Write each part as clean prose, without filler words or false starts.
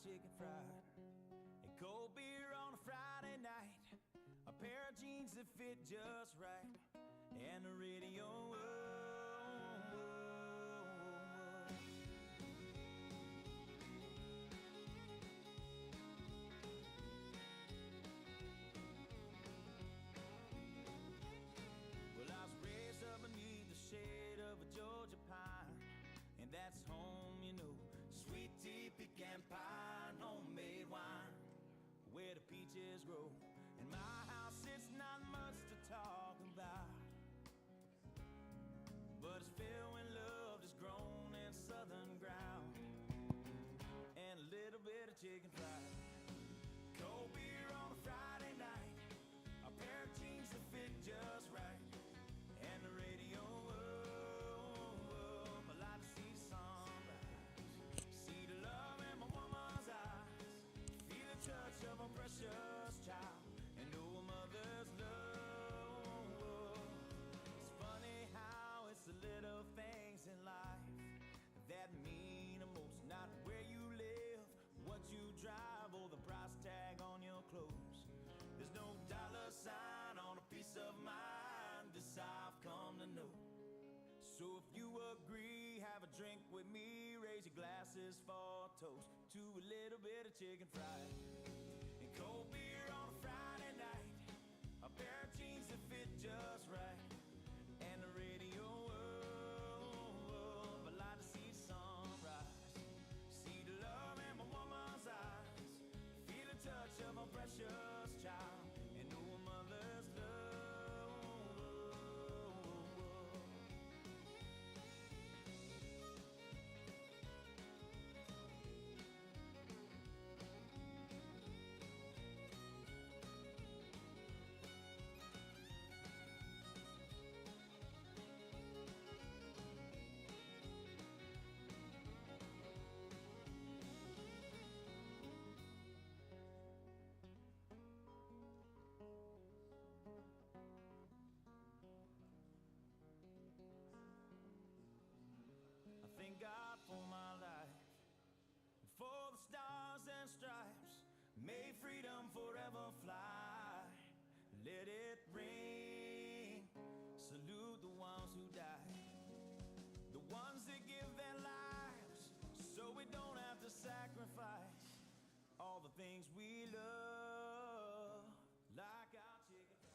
chicken fried, and cold beer on a Friday night, a pair of jeans that fit just right, and the radio. Well, I was raised up beneath the shade of a Georgia pine, and that's home, you know. Sweet tea, pecan pie, and homemade wine, where the peaches grow. In my house, it's not much to talk about, but it's filled when love is grown in southern ground, and a little bit of chicken fried, cold beer on a Friday night, a pair of jeans that fit just right, and the radio. I like to see the sunrise, see the love in my woman's eyes, feel the touch of a precious child, and know a mother's love. It's funny how it's the little things in life that mean the most. Not where you live, what you drive, or the price tag on your clothes. There's no dollar sign on a piece of mind, this I've come to know. So if you agree, have a drink with me, raise your glasses for a toast to a little bit of chicken fried, and cold beer on a Friday night, a pair of jeans that fit just right, and the radio. I like to see the sunrise, see the love in my woman's eyes, feel the touch of a precious child, and know a mother's love. Thank God for my life, for the stars and stripes, may freedom forever fly. Let it ring, salute the ones who died, the ones that give their lives so we don't have to sacrifice all the things we love, like our chicken.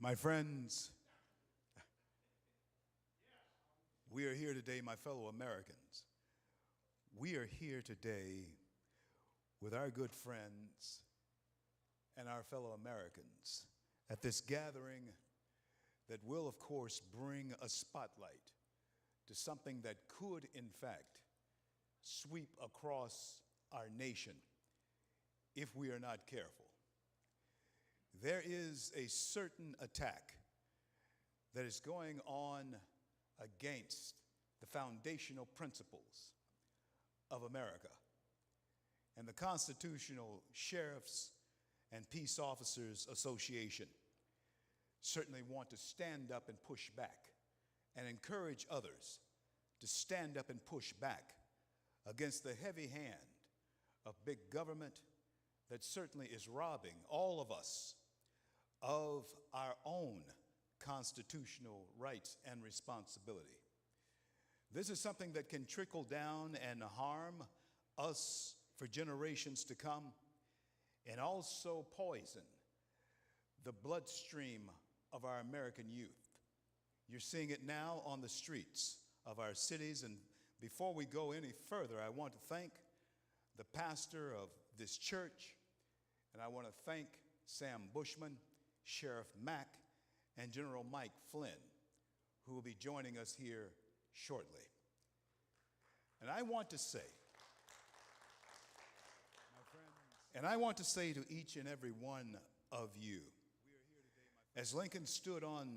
My friends, we are here today, my fellow Americans. We are here today with our good friends and our fellow Americans at this gathering that will, of course, bring a spotlight to something that could, in fact, sweep across our nation if we are not careful. There is a certain attack that is going on against the foundational principles of America. And the Constitutional Sheriffs and Peace Officers Association certainly want to stand up and push back and encourage others to stand up and push back against the heavy hand of big government that certainly is robbing all of us of our own constitutional rights and responsibility. This is something that can trickle down and harm us for generations to come, and also poison the bloodstream of our American youth. You're seeing it now on the streets of our cities, and before we go any further, I want to thank the pastor of this church, and I want to thank Sam Bushman, Sheriff Mack, and General Mike Flynn, who will be joining us here shortly. And I want to say, to each and every one of you, as Lincoln stood on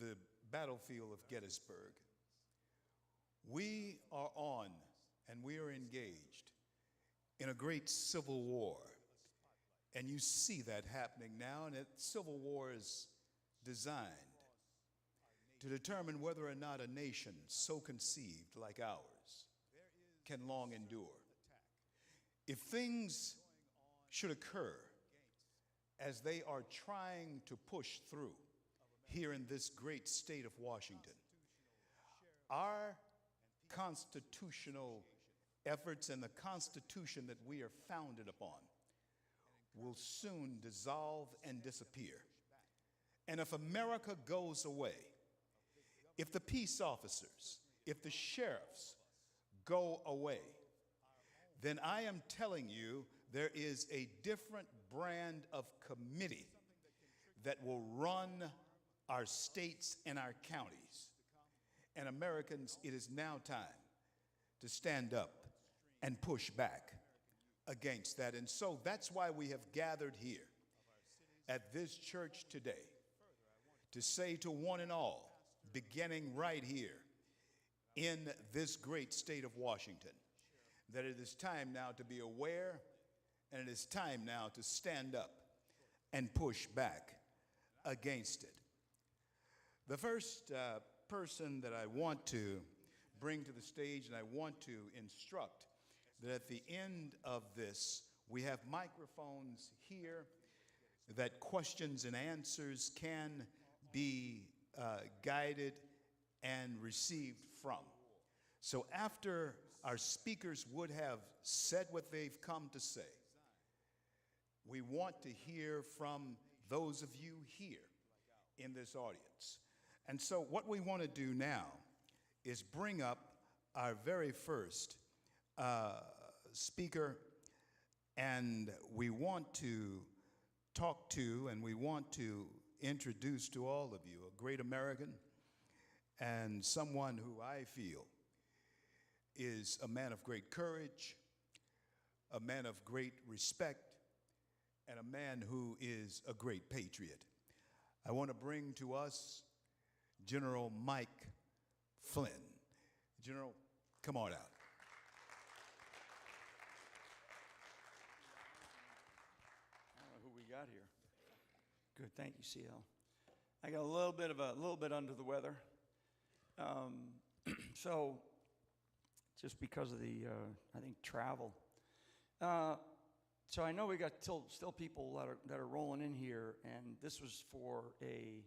the battlefield of Gettysburg, we are on and we are engaged in a great civil war. And you see that happening now, and that civil war is designed to determine whether or not a nation so conceived like ours can long endure. If things should occur as they are trying to push through here in this great state of Washington, our constitutional efforts and the Constitution that we are founded upon will soon dissolve and disappear. And if America goes away, if the peace officers, if the sheriffs go away, then I am telling you there is a different brand of committee that will run our states and our counties. And Americans, it is now time to stand up and push back against that. And so that's why we have gathered here at this church today to say to one and all, beginning right here in this great state of Washington, that it is time now to be aware, and it is time now to stand up and push back against it. The first person that I want to bring to the stage, and I want to instruct that at the end of this, we have microphones here that questions and answers can be guided and received from. So after our speakers would have said what they've come to say, we want to hear from those of you here in this audience. And so what we want to do now is bring up our very first speaker, and we want to talk to and we want to introduce to all of you a great American and someone who I feel is a man of great courage, a man of great respect, and a man who is a great patriot. I want to bring to us General Mike Flynn. General, come on out. I don't know who we got here. Good, thank you, CL. I got a little bit under the weather. So just because of the, I think, travel. So I know we got still people that are rolling in here, and this was for a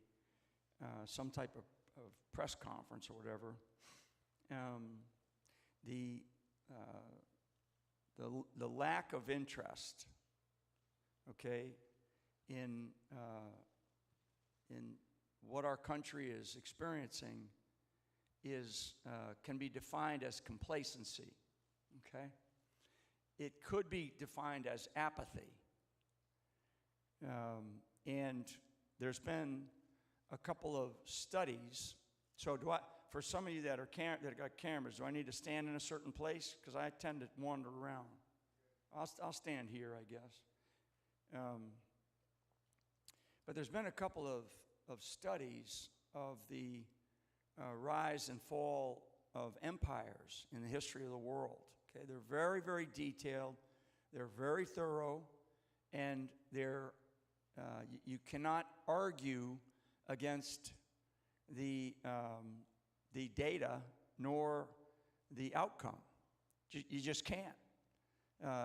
some type of press conference or whatever. The lack of interest, okay, in what our country is experiencing can be defined as complacency, okay? It could be defined as apathy. And there's been a couple of studies. So for some of you that got cameras, do I need to stand in a certain place? Because I tend to wander around. I'll stand here, I guess. But there's been a couple of studies of the rise and fall of empires in the history of the world. Okay, they're very, very detailed. They're very thorough, and you cannot argue against the data nor the outcome. You just can't.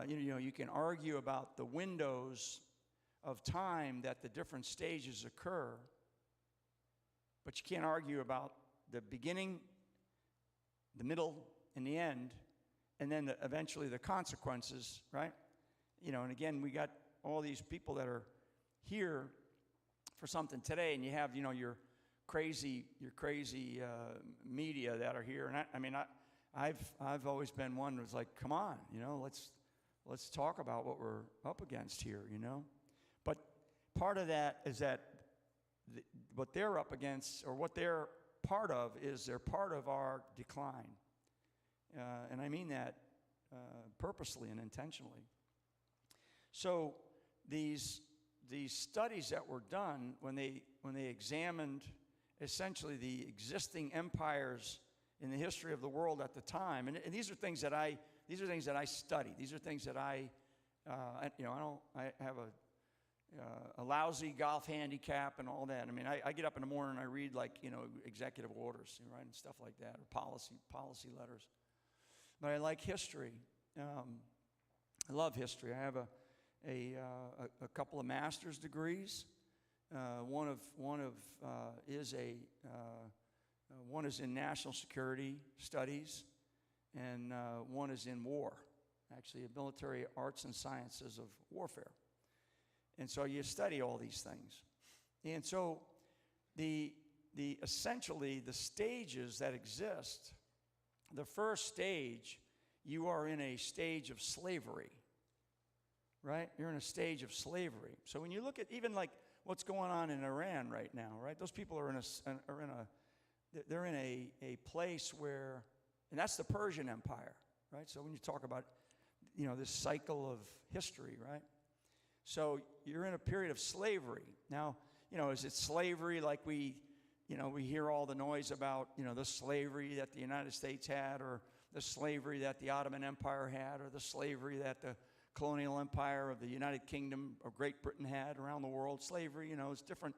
You can argue about the windows of time that the different stages occur, but you can't argue about the beginning, the middle, and the end, and then eventually the consequences, right? And again, we got all these people that are here for something today, and you have, your crazy media that are here, and I've always been one who's like, come on, let's talk about what we're up against here, But part of that is that what they're up against, or what they're part of, is they're part of our decline. And I mean that purposely and intentionally. So these studies that were done when they examined essentially the existing empires in the history of the world at the time, and these are things that I study. These are things that I have a lousy golf handicap and all that. I mean, I get up in the morning and I read executive orders, right, and stuff like that, or policy letters. But I like history. I love history. I have a couple of master's degrees. One is in national security studies, and one is in war, actually, military arts and sciences of warfare. And so you study all these things. And so essentially the stages that exist, the first stage, you are in a stage of slavery, right? You're in a stage of slavery. So when you look at even like what's going on in Iran right now, right? Those people are in a place where, and that's the Persian Empire, right? So when you talk about, this cycle of history, right? So you're in a period of slavery. Now, is it slavery like we hear all the noise about, the slavery that the United States had, or the slavery that the Ottoman Empire had, or the slavery that the colonial empire of the United Kingdom of Great Britain had around the world? Slavery, it's different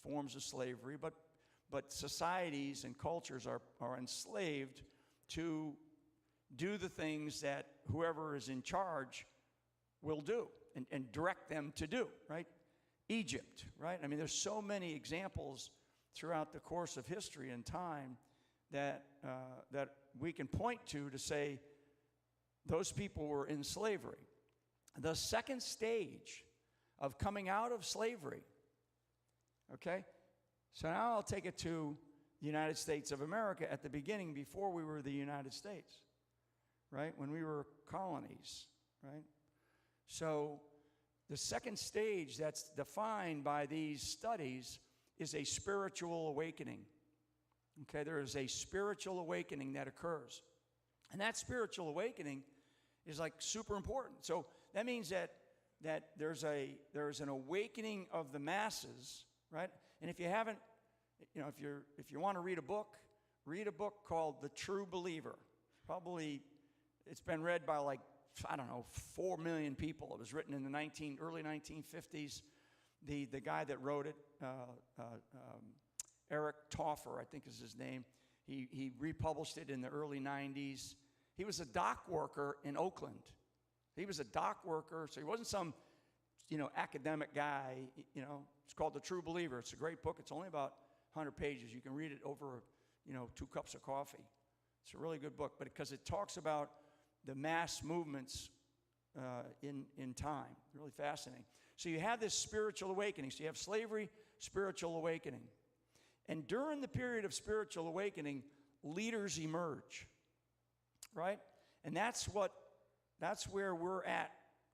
forms of slavery, but societies and cultures are enslaved to do the things that whoever is in charge will do and direct them to do, right? Egypt, right? I mean, there's so many examples throughout the course of history and time that we can point to say those people were in slavery. The second stage of coming out of slavery, okay? So now I'll take it to the United States of America at the beginning, before we were the United States, right? When we were colonies, right? So the second stage that's defined by these studies is a spiritual awakening. Okay, there is a spiritual awakening that occurs. And that spiritual awakening is like super important. So that means that there's an awakening of the masses, right? And if you haven't, if you want to read a book called The True Believer. Probably it's been read by 4 million people. It was written in the early 1950s. The guy that wrote it, Eric Toffer, I think is his name, he republished it in the early 90s. He was a dock worker in Oakland. He was a dock worker, so he wasn't some, academic guy. It's called The True Believer. It's a great book. It's only about 100 pages. You can read it over, 2 cups of coffee. It's a really good book, but because it talks about the mass movements in time. Really fascinating. So you have this spiritual awakening. So you have slavery, spiritual awakening. And during the period of spiritual awakening, leaders emerge, right? And that's where we're at,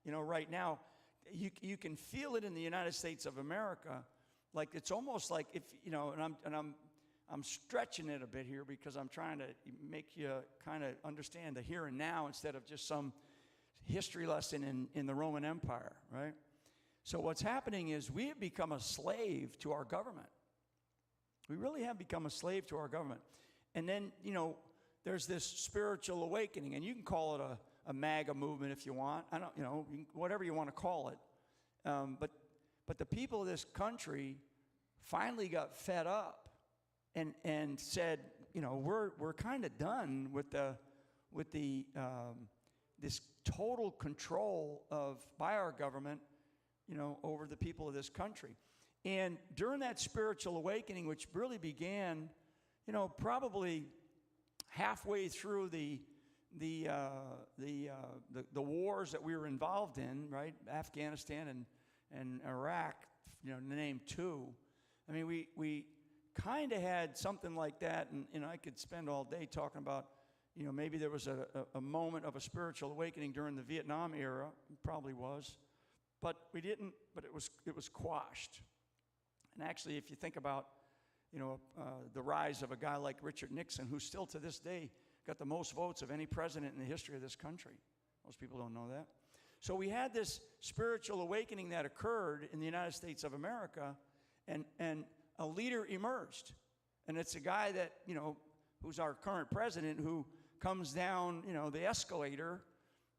right now. You can feel it in the United States of America. Like it's almost like if, and I'm stretching it a bit here because I'm trying to make you kind of understand the here and now instead of just some history lesson in the Roman Empire, right? So what's happening is we have become a slave to our government. We really have become a slave to our government. And then, there's this spiritual awakening, and you can call it a MAGA movement if you want. I don't, whatever you want to call it. But the people of this country finally got fed up and said, we're kind of done with this total control by our government, over the people of this country. And during that spiritual awakening, which really began, probably halfway through the wars that we were involved in, right? Afghanistan and Iraq, to name two. I mean, we kind of had something like that, and I could spend all day talking about, maybe there was a moment of a spiritual awakening during the Vietnam era. It probably was, but we didn't. But it was quashed. And actually, if you think about, the rise of a guy like Richard Nixon, who still to this day got the most votes of any president in the history of this country. Most people don't know that. So we had this spiritual awakening that occurred in the United States of America, and a leader emerged. And it's a guy that, who's our current president, who comes down, the escalator.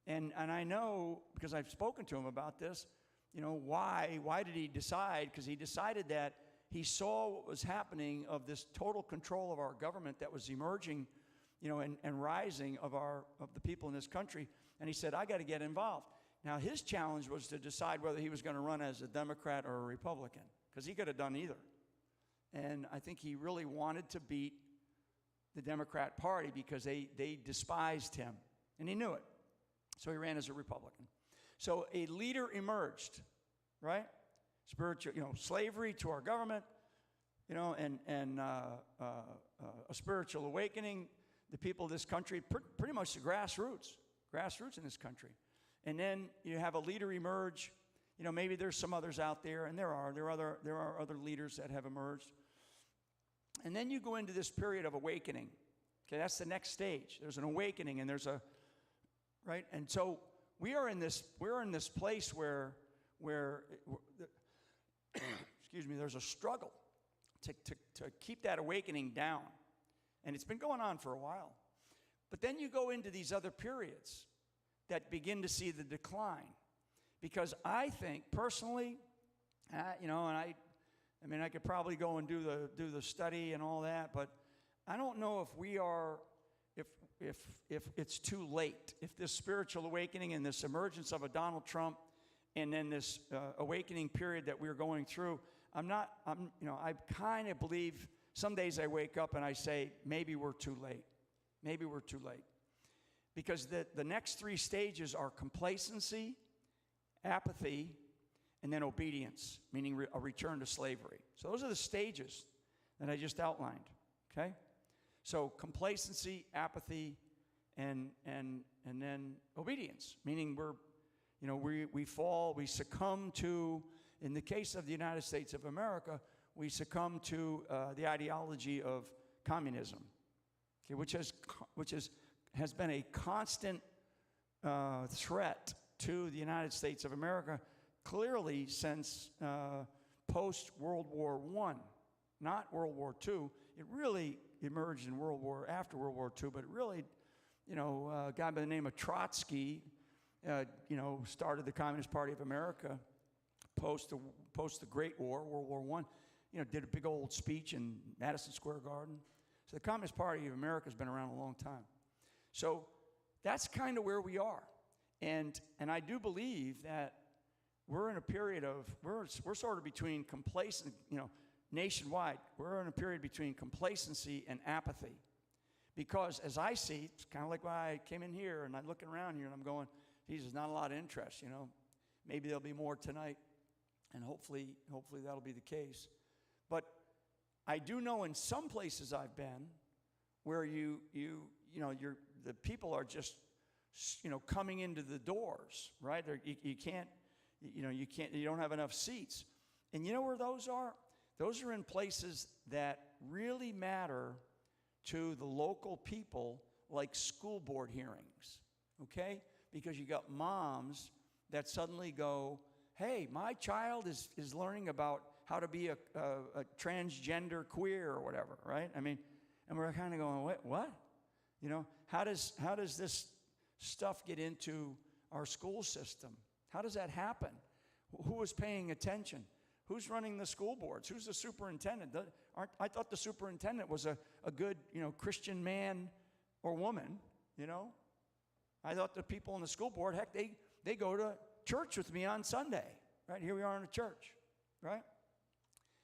And I know, because I've spoken to him about this, why did he decide? Because he decided that he saw what was happening of this total control of our government that was emerging, and rising of the people in this country. And he said, I got to get involved. Now, his challenge was to decide whether he was going to run as a Democrat or a Republican, because he could have done either. And I think he really wanted to beat the Democrat Party because they despised him, and he knew it. So he ran as a Republican. So a leader emerged, right? Spiritual, slavery to our government, and a spiritual awakening. The people of this country, pretty much the grassroots in this country. And then you have a leader emerge. Maybe there's some others out there, and there are other leaders that have emerged. And then you go into this period of awakening. Okay, that's the next stage. There's an awakening, and right? And so we're in this place where excuse me, there's a struggle to keep that awakening down. And it's been going on for a while. But then you go into these other periods that begin to see the decline. Because I think, personally, I could probably go and do the study and all that, but I don't know if we are, if it's too late. If this spiritual awakening and this emergence of a Donald Trump and then this awakening period that we're going through, I kind of believe some days I wake up and I say, maybe we're too late. Maybe we're too late. Because the next three stages are complacency, apathy, and then obedience, meaning a return to slavery. So those are the stages that I just outlined, okay? So complacency, apathy, and then obedience, meaning we fall, we succumb to, in the case of the United States of America, we succumb to the ideology of communism, okay, which has been a constant threat to the United States of America, clearly since post-World War I, not World War II. It really emerged in after World War II, but it really, a guy by the name of Trotsky, started the Communist Party of America post the Great War, World War I. Did a big old speech in Madison Square Garden. So the Communist Party of America has been around a long time. So that's kind of where we are. And I do believe that we're in a period of, we're sort of between nationwide, we're in a period between complacency and apathy. Because as I see, it's kind of like when I came in here and I'm looking around here and I'm going, geez, there's not a lot of interest, Maybe there'll be more tonight. and hopefully that'll be the case. But I do know in some places I've been where the people are just, coming into the doors, right? You can't, you don't have enough seats. And you know where those are? Those are in places that really matter to the local people, like school board hearings, okay? Because you got moms that suddenly go, hey, my child is learning about how to be a transgender queer or whatever, right? I mean, and we're kind of going, what? How does this stuff get into our school system? How does that happen? Who is paying attention? Who's running the school boards? Who's the superintendent? I thought the superintendent was a good, Christian man or woman, I thought the people on the school board, heck, they go to church with me on Sunday, right? Here we are in a church, right?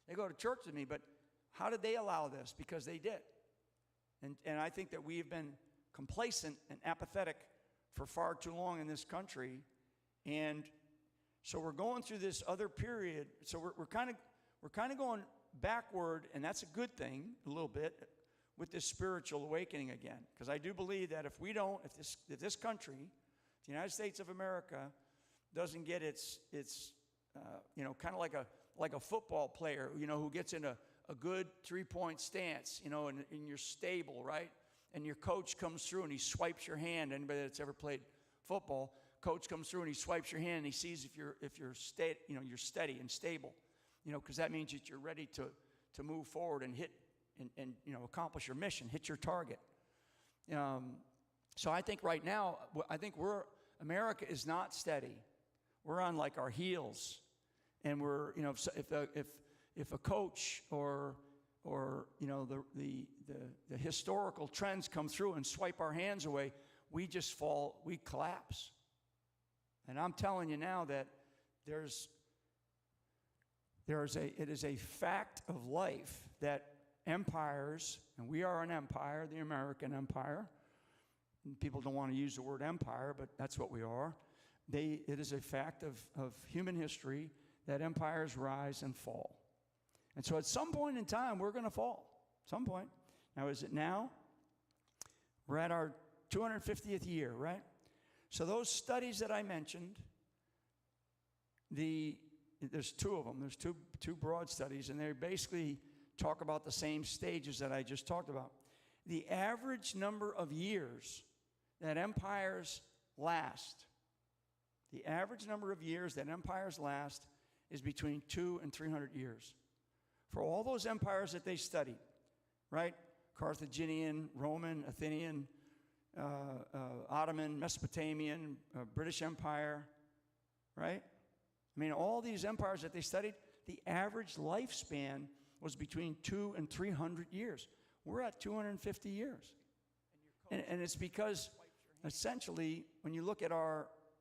They go to church with me, but how did they allow this? Because they did. And I think that we have been complacent and apathetic for far too long in this country. And so we're going through this other period. So we're kind of going backward, and that's a good thing a little bit, with this spiritual awakening again. Because I do believe that if this country, the United States of America, doesn't get its kind of like a football player, who gets in a good three-point stance, and you're stable, right? And your coach comes through and he swipes your hand. Anybody that's ever played football, coach comes through and he swipes your hand and he sees if you're steady and stable, because that means that you're ready to move forward and hit and accomplish your mission, hit your target. So I think right now, America is not steady. We're on like our heels, and we're if a coach or the historical trends come through and swipe our hands away, we just fall, we collapse. And I'm telling you now that it is a fact of life that empires, and we are an empire, the American empire. And people don't want to use the word empire, but that's what we are. It is a fact of human history that empires rise and fall. And so at some point in time, we're going to fall. Some point. Now, is it now? We're at our 250th year, right? So those studies that I mentioned, there's two of them. There's two broad studies, and they basically talk about the same stages that I just talked about. The average number of years that empires last, is between 200 and 300 years. For all those empires that they studied, right? Carthaginian, Roman, Athenian, Ottoman, Mesopotamian, British Empire, right? I mean, all these empires that they studied, the average lifespan was between 200 and 300 years. We're at 250 years. And it's because, essentially, when you look at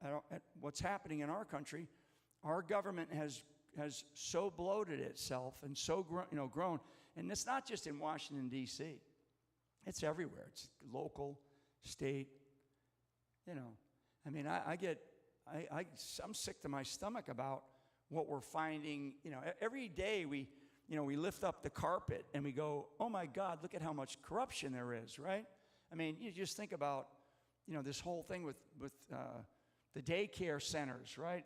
at what's happening in our country, our government has so bloated itself and so grown. And it's not just in Washington, D.C. It's everywhere. It's local, state, I mean, I'm sick to my stomach about what we're finding. Every day we lift up the carpet and we go, oh my God, look at how much corruption there is, right? I mean, you just think about, this whole thing with the daycare centers, right?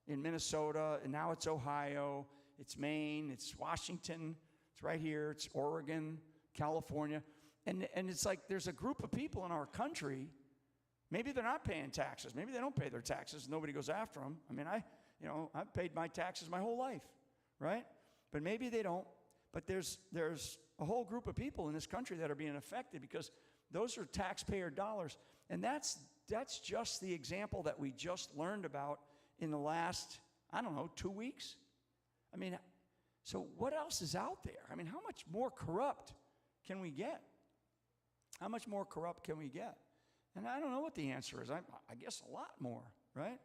In Minnesota, and now it's Ohio, it's Maine, it's Washington, it's right here, it's Oregon, California. And it's like there's a group of people in our country, maybe they're not paying taxes. Maybe they don't pay their taxes. Nobody goes after them. I mean, I've paid my taxes my whole life, right? But maybe they don't. But there's a whole group of people in this country that are being affected because those are taxpayer dollars. And that's just the example that we just learned about in the last, 2 weeks. I mean, so what else is out there? I mean, how much more corrupt can we get? How much more corrupt can we get? And I don't know what the answer is. I guess a lot more, right?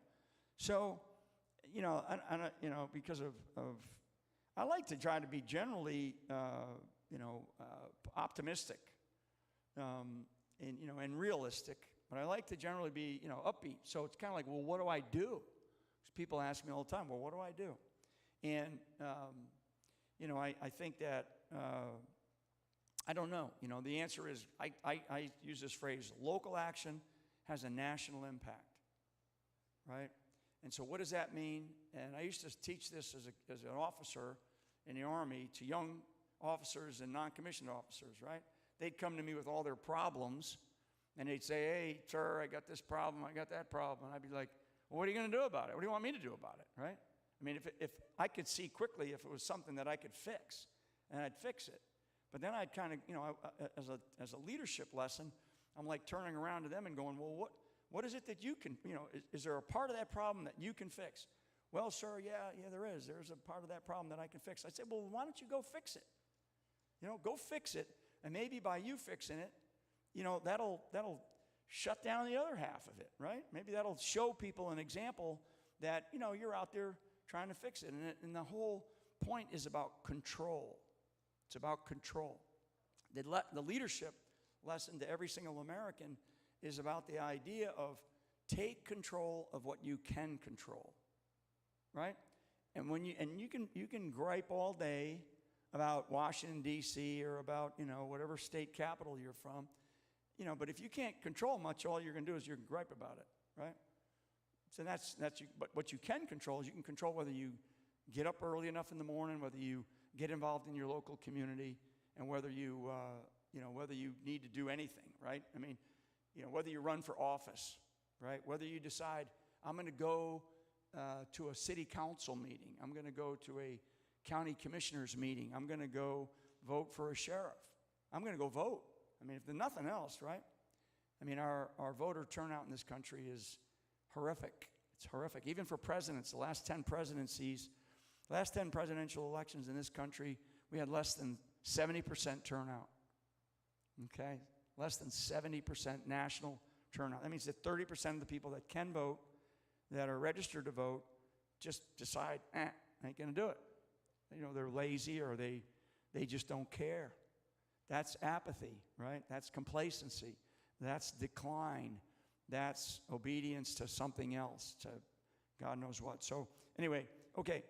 So, because of I like to try to be generally, optimistic, and realistic. But I like to generally be, upbeat. So it's kind of like, well, what do I do? Because people ask me all the time, well, what do I do? And, I think that, I don't know. The answer is, I use this phrase, local action has a national impact, right? And so what does that mean? And I used to teach this as an officer in the Army to young officers and non-commissioned officers, right? They'd come to me with all their problems, and they'd say, hey, sir, I got this problem, I got that problem. And I'd be like, well, what are you going to do about it? What do you want me to do about it, right? I mean, if I could see quickly if it was something that I could fix, and I'd fix it. But then I'd kind of, as a leadership lesson, I'm like turning around to them and going, well, what is it that you can, is there a part of that problem that you can fix? Well, sir, yeah, there is. There's a part of that problem that I can fix. I said, well, why don't you go fix it? Go fix it, and maybe by you fixing it, that'll shut down the other half of it, right? Maybe that'll show people an example that, you're out there trying to fix it. And the whole point is about control. It's about control. The leadership lesson to every single American is about the idea of take control of what you can control, right? And you can gripe all day about Washington, D.C., or about, whatever state capital you're from, but if you can't control much, all you're going to do is you're going to gripe about it, right? So that's you. But what you can control is you can control whether you get up early enough in the morning, whether you get involved in your local community, and whether you need to do anything, right? I mean, whether you run for office, right? Whether you decide, I'm going to go to a city council meeting. I'm going to go to a county commissioners meeting. I'm going to go vote for a sheriff. I'm going to go vote. I mean, if there's nothing else, right? I mean, our voter turnout in this country is horrific. It's horrific. Even for presidents, the last 10 presidential elections in this country, we had less than 70% turnout. Okay? Less than 70% national turnout. That means that 30% of the people that can vote, that are registered to vote, just decide, I ain't going to do it. They're lazy, or they just don't care. That's apathy, right? That's complacency. That's decline. That's obedience to something else, to God knows what. So anyway, okay.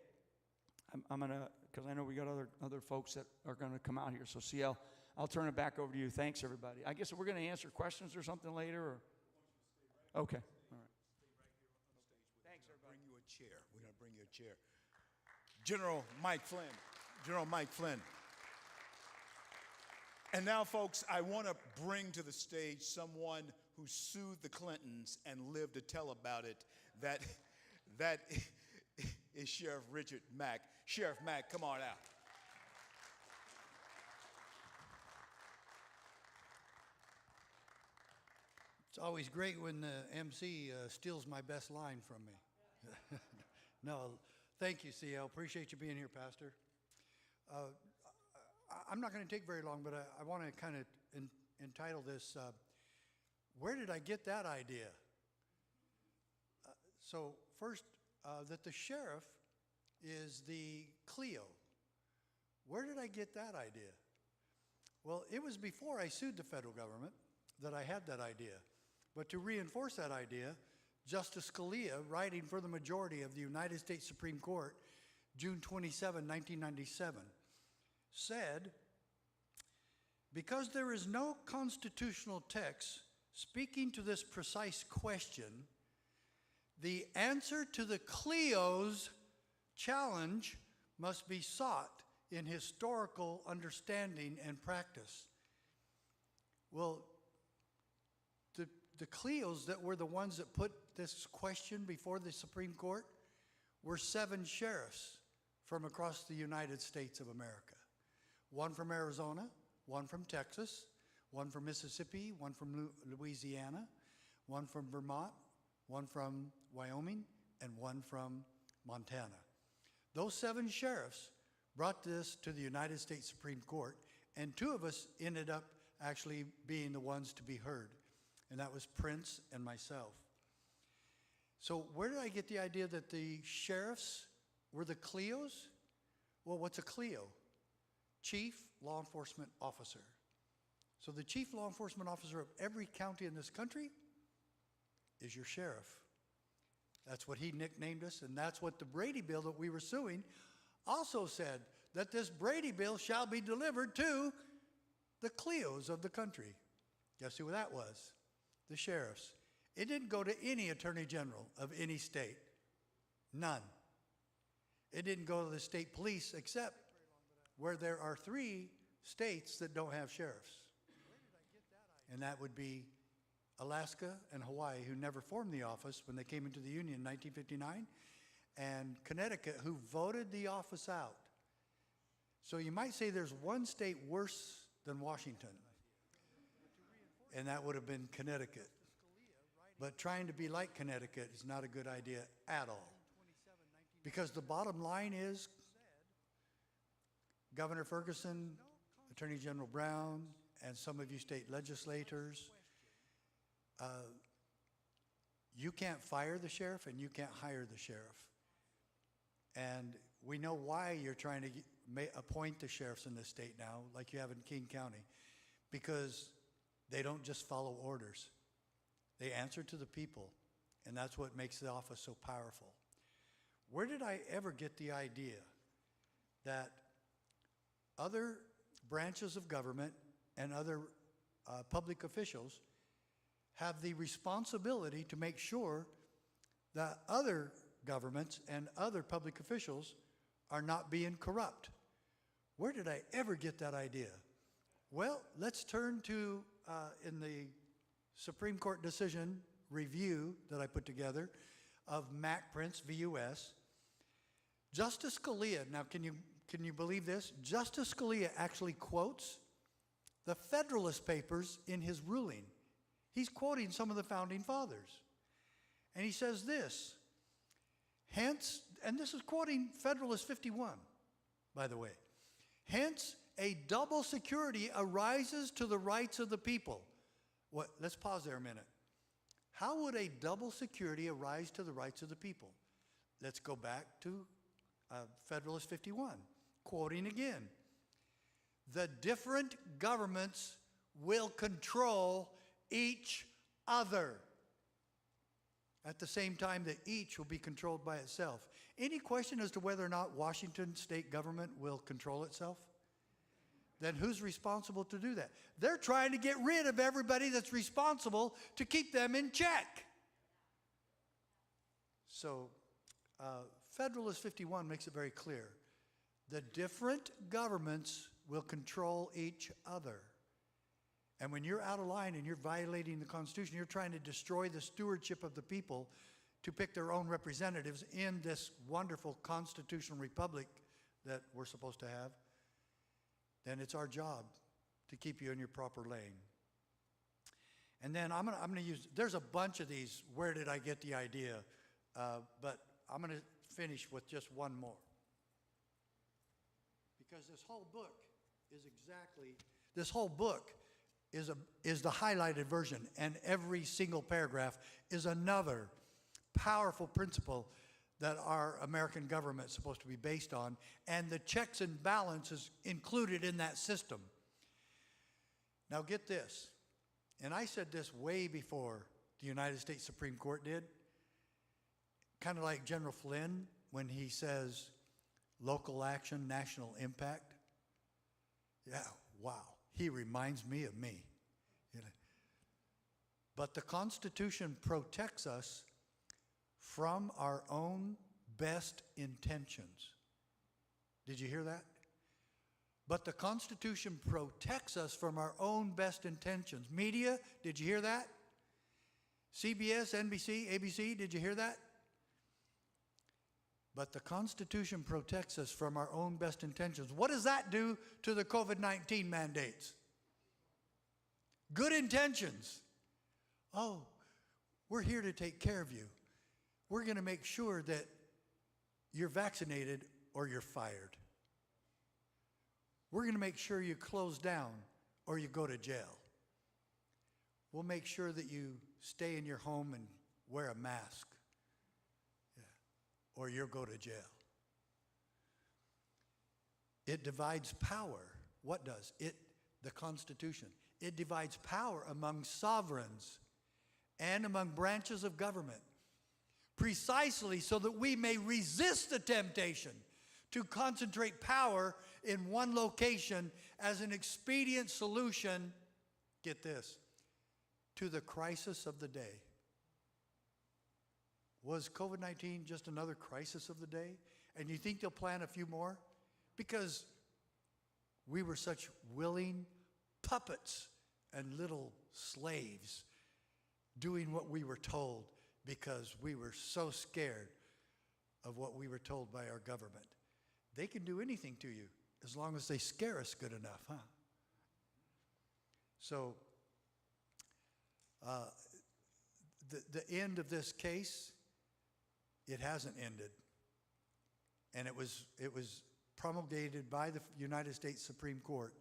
I'm going to, because I know we got other folks that are going to come out here. So CL, I'll turn it back over to you. Thanks, everybody. I guess we're going to answer questions or something later, or? Okay. All right. Thanks, everybody. Bring you a chair. We're going to bring you a chair. General Mike Flynn. General Mike Flynn. And now, folks, I want to bring to the stage someone who soothed the Clintons and lived to tell about it. That is Sheriff Richard Mack. Sheriff Mack, come on out. It's always great when the MC steals my best line from me. No, thank you, CL. Appreciate you being here, Pastor. I'm not going to take very long, but I want to kind of entitle this, Where Did I Get That Idea? So first, that the sheriff is the Clio. Where did I get that idea? Well, it was before I sued the federal government that I had that idea. But to reinforce that idea, Justice Scalia, writing for the majority of the United States Supreme Court, June 27, 1997, said, because there is no constitutional text speaking to this precise question, the answer to the Clio's challenge must be sought in historical understanding and practice. Well, the Clios that were the ones that put this question before the Supreme Court were 7 sheriffs from across the United States of America. One from Arizona, one from Texas, one from Mississippi, one from Louisiana, one from Vermont, one from Wyoming, and one from Montana. Those 7 sheriffs brought this to the United States Supreme Court, and 2 of us ended up actually being the ones to be heard, and that was Prince and myself. So where did I get the idea that the sheriffs were the Clios? Well, what's a Clio? Chief Law Enforcement Officer. So the chief law enforcement officer of every county in this country is your sheriff. That's what he nicknamed us, and that's what the Brady bill that we were suing also said that this Brady bill shall be delivered to the Cleos of the country. Guess who that was? The sheriffs. It didn't go to any attorney general of any state. None. It didn't go to the state police, except where there are 3 states that don't have sheriffs. And that would be Alaska and Hawaii, who never formed the office when they came into the Union in 1959, and Connecticut, who voted the office out. So you might say there's one state worse than Washington, and that would have been Connecticut. But trying to be like Connecticut is not a good idea at all. Because the bottom line is, Governor Ferguson, Attorney General Brown, and some of you state legislators, you can't fire the sheriff and you can't hire the sheriff. And we know why you're trying to appoint the sheriffs in this state now, like you have in King County, because they don't just follow orders. They answer to the people, and that's what makes the office so powerful. Where did I ever get the idea that other branches of government and other public officials have the responsibility to make sure that other governments and other public officials are not being corrupt? Where did I ever get that idea? Well, let's turn to, in the Supreme Court decision review that I put together of Mac Prince v. U.S., Justice Scalia, now can you believe this? Justice Scalia actually quotes the Federalist Papers in his ruling. He's quoting some of the Founding Fathers. And he says this, hence, and this is quoting Federalist 51, by the way, hence a double security arises to the rights of the people. What? Let's pause there a minute. How would a double security arise to the rights of the people? Let's go back to Federalist 51, quoting again. The different governments will control each other at the same time that each will be controlled by itself. Any question as to whether or not Washington state government will control itself? Then who's responsible to do that? They're trying to get rid of everybody that's responsible to keep them in check. So Federalist 51 makes it very clear. The different governments will control each other. And when you're out of line and you're violating the Constitution, you're trying to destroy the stewardship of the people to pick their own representatives in this wonderful constitutional republic that we're supposed to have, then it's our job to keep you in your proper lane. And then I'm gonna use, there's a bunch of these, where did I get the idea? But I'm gonna finish with just one more. Because this whole book is the highlighted version, and every single paragraph is another powerful principle that our American government is supposed to be based on, and the checks and balances included in that system. Now get this, and I said this way before the United States Supreme Court did, kind of like General Flynn when he says local action, national impact. Yeah, wow, he reminds me of me. You know. But the Constitution protects us from our own best intentions. Did you hear that? But the Constitution protects us from our own best intentions. Media, did you hear that? CBS, NBC, ABC, did you hear that? But the Constitution protects us from our own best intentions. What does that do to the COVID-19 mandates? Good intentions. Oh, we're here to take care of you. We're going to make sure that you're vaccinated or you're fired. We're going to make sure you close down or you go to jail. We'll make sure that you stay in your home and wear a mask. Or you'll go to jail. It divides power. What does? The Constitution. It divides power among sovereigns and among branches of government, precisely so that we may resist the temptation to concentrate power in one location as an expedient solution, get this, to the crisis of the day. Was COVID-19 just another crisis of the day? And you think they'll plan a few more? Because we were such willing puppets and little slaves doing what we were told because we were so scared of what we were told by our government. They can do anything to you as long as they scare us good enough, huh? So, the end of this case, it hasn't ended. And it was promulgated by the United States Supreme Court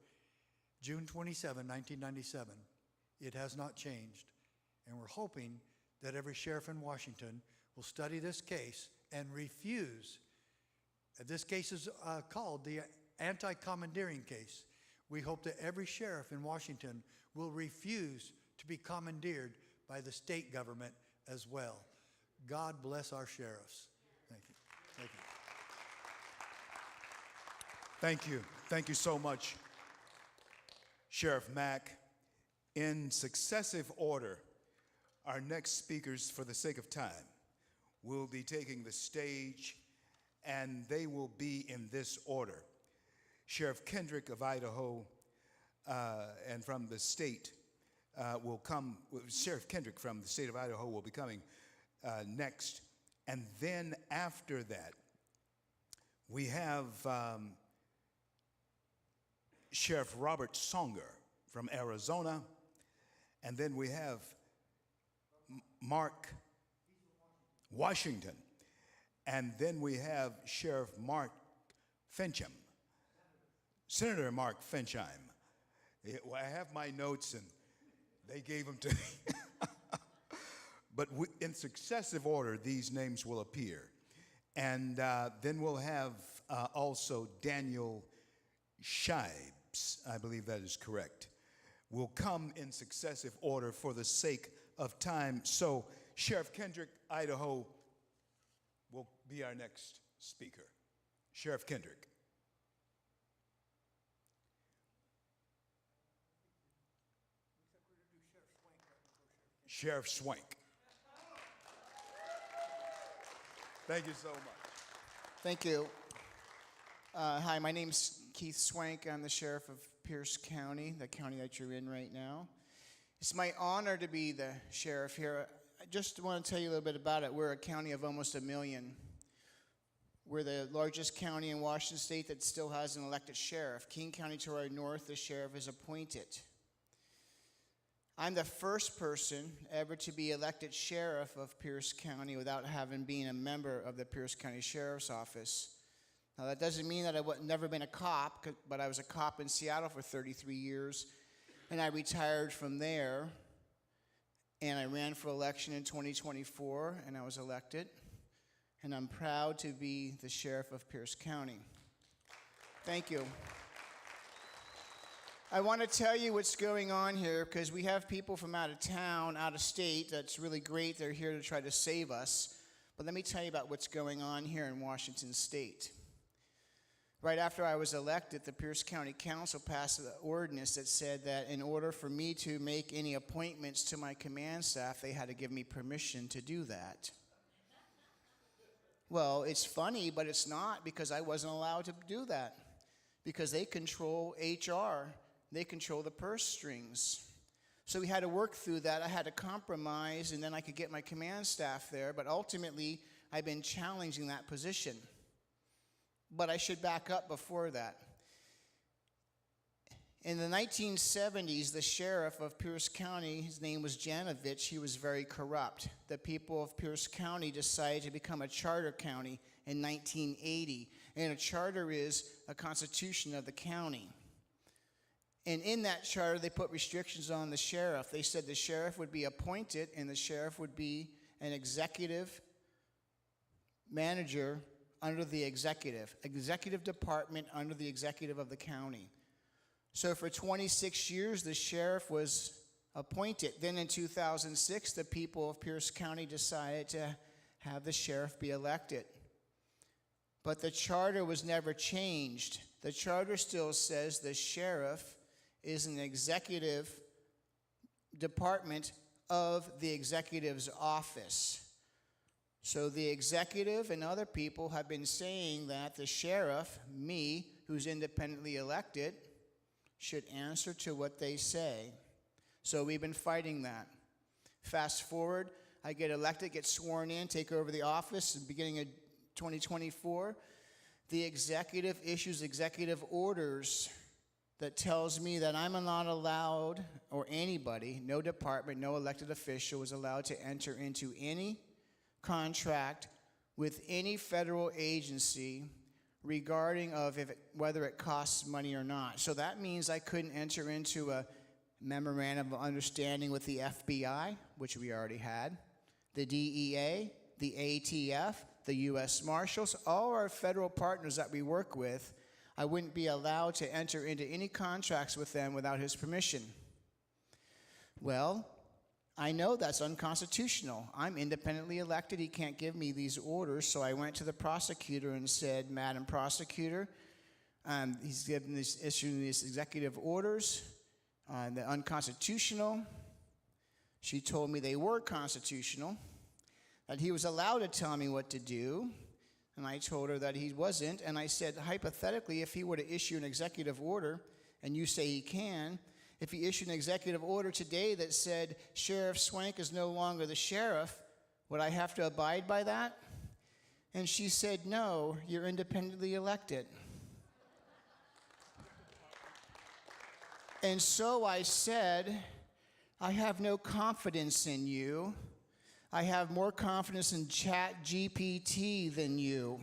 June 27, 1997. It has not changed. And we're hoping that every sheriff in Washington will study this case and refuse. This case is called the anti-commandeering case. We hope that every sheriff in Washington will refuse to be commandeered by the state government as well. God bless our sheriffs. Thank you. Thank you. Thank you. Thank you so much, Sheriff Mack. In successive order, our next speakers, for the sake of time, will be taking the stage, and they will be in this order. Sheriff Kendrick of Idaho, and from the state will come, Sheriff Kendrick from the state of Idaho will be coming next. And then after that, we have Sheriff Robert Songer from Arizona, and then we have Mark Washington, and then we have Sheriff Mark Fincham, Senator Mark Fincham. I have my notes, and they gave them to me. But in successive order, these names will appear. And then we'll have also Daniel Shibes, I believe that is correct, will come in successive order for the sake of time. So Sheriff Kendrick, Idaho, will be our next speaker. Sheriff Kendrick. Sheriff Swank. Thank you so much. Thank you. Hi, my name's Keith Swank. I'm the sheriff of Pierce County, the county that you're in right now. It's my honor to be the sheriff here. I just want to tell you a little bit about it. We're a county of almost 1 million. We're the largest county in Washington State that still has an elected sheriff. King County to our north, the sheriff is appointed. I'm the first person ever to be elected sheriff of Pierce County without having been a member of the Pierce County Sheriff's Office. Now, that doesn't mean that I've never been a cop, but I was a cop in Seattle for 33 years, and I retired from there, and I ran for election in 2024, and I was elected, and I'm proud to be the sheriff of Pierce County. Thank you. I want to tell you what's going on here because we have people from out of town, out of state. That's really great. They're here to try to save us. But let me tell you about what's going on here in Washington State. Right after I was elected, the Pierce County Council passed an ordinance that said that in order for me to make any appointments to my command staff, they had to give me permission to do that. Well, it's funny, but it's not because I wasn't allowed to do that because they control HR. They control the purse strings. So we had to work through that. I had to compromise, and then I could get my command staff there. But ultimately, I've been challenging that position. But I should back up before that. In the 1970s, the sheriff of Pierce County, his name was Janovich, he was very corrupt. The people of Pierce County decided to become a charter county in 1980. And a charter is a constitution of the county. And in that charter, they put restrictions on the sheriff. They said the sheriff would be appointed, and the sheriff would be an executive manager under the executive department under the executive of the county. So for 26 years, the sheriff was appointed. Then in 2006, the people of Pierce County decided to have the sheriff be elected. But the charter was never changed. The charter still says the sheriff is an executive department of the executive's office. So the executive and other people have been saying that the sheriff, me, who's independently elected, should answer to what they say. So we've been fighting that. Fast forward, I get elected, get sworn in, take over the office in the beginning of 2024. The executive issues executive orders that tells me that I'm not allowed, or anybody, no department, no elected official is allowed to enter into any contract with any federal agency regarding whether it costs money or not. So that means I couldn't enter into a memorandum of understanding with the FBI, which we already had, the DEA, the ATF, the U.S. Marshals, all our federal partners that we work with. I wouldn't be allowed to enter into any contracts with them without his permission. Well, I know that's unconstitutional. I'm independently elected. He can't give me these orders. So I went to the prosecutor and said, Madam Prosecutor, he's issuing these executive orders. They're unconstitutional. She told me they were constitutional, that he was allowed to tell me what to do. And I told her that he wasn't. And I said, hypothetically, if he were to issue an executive order, and you say he can, if he issued an executive order today that said Sheriff Swank is no longer the sheriff, would I have to abide by that? And she said, no, you're independently elected. And so I said, I have no confidence in you. I have more confidence in ChatGPT than you.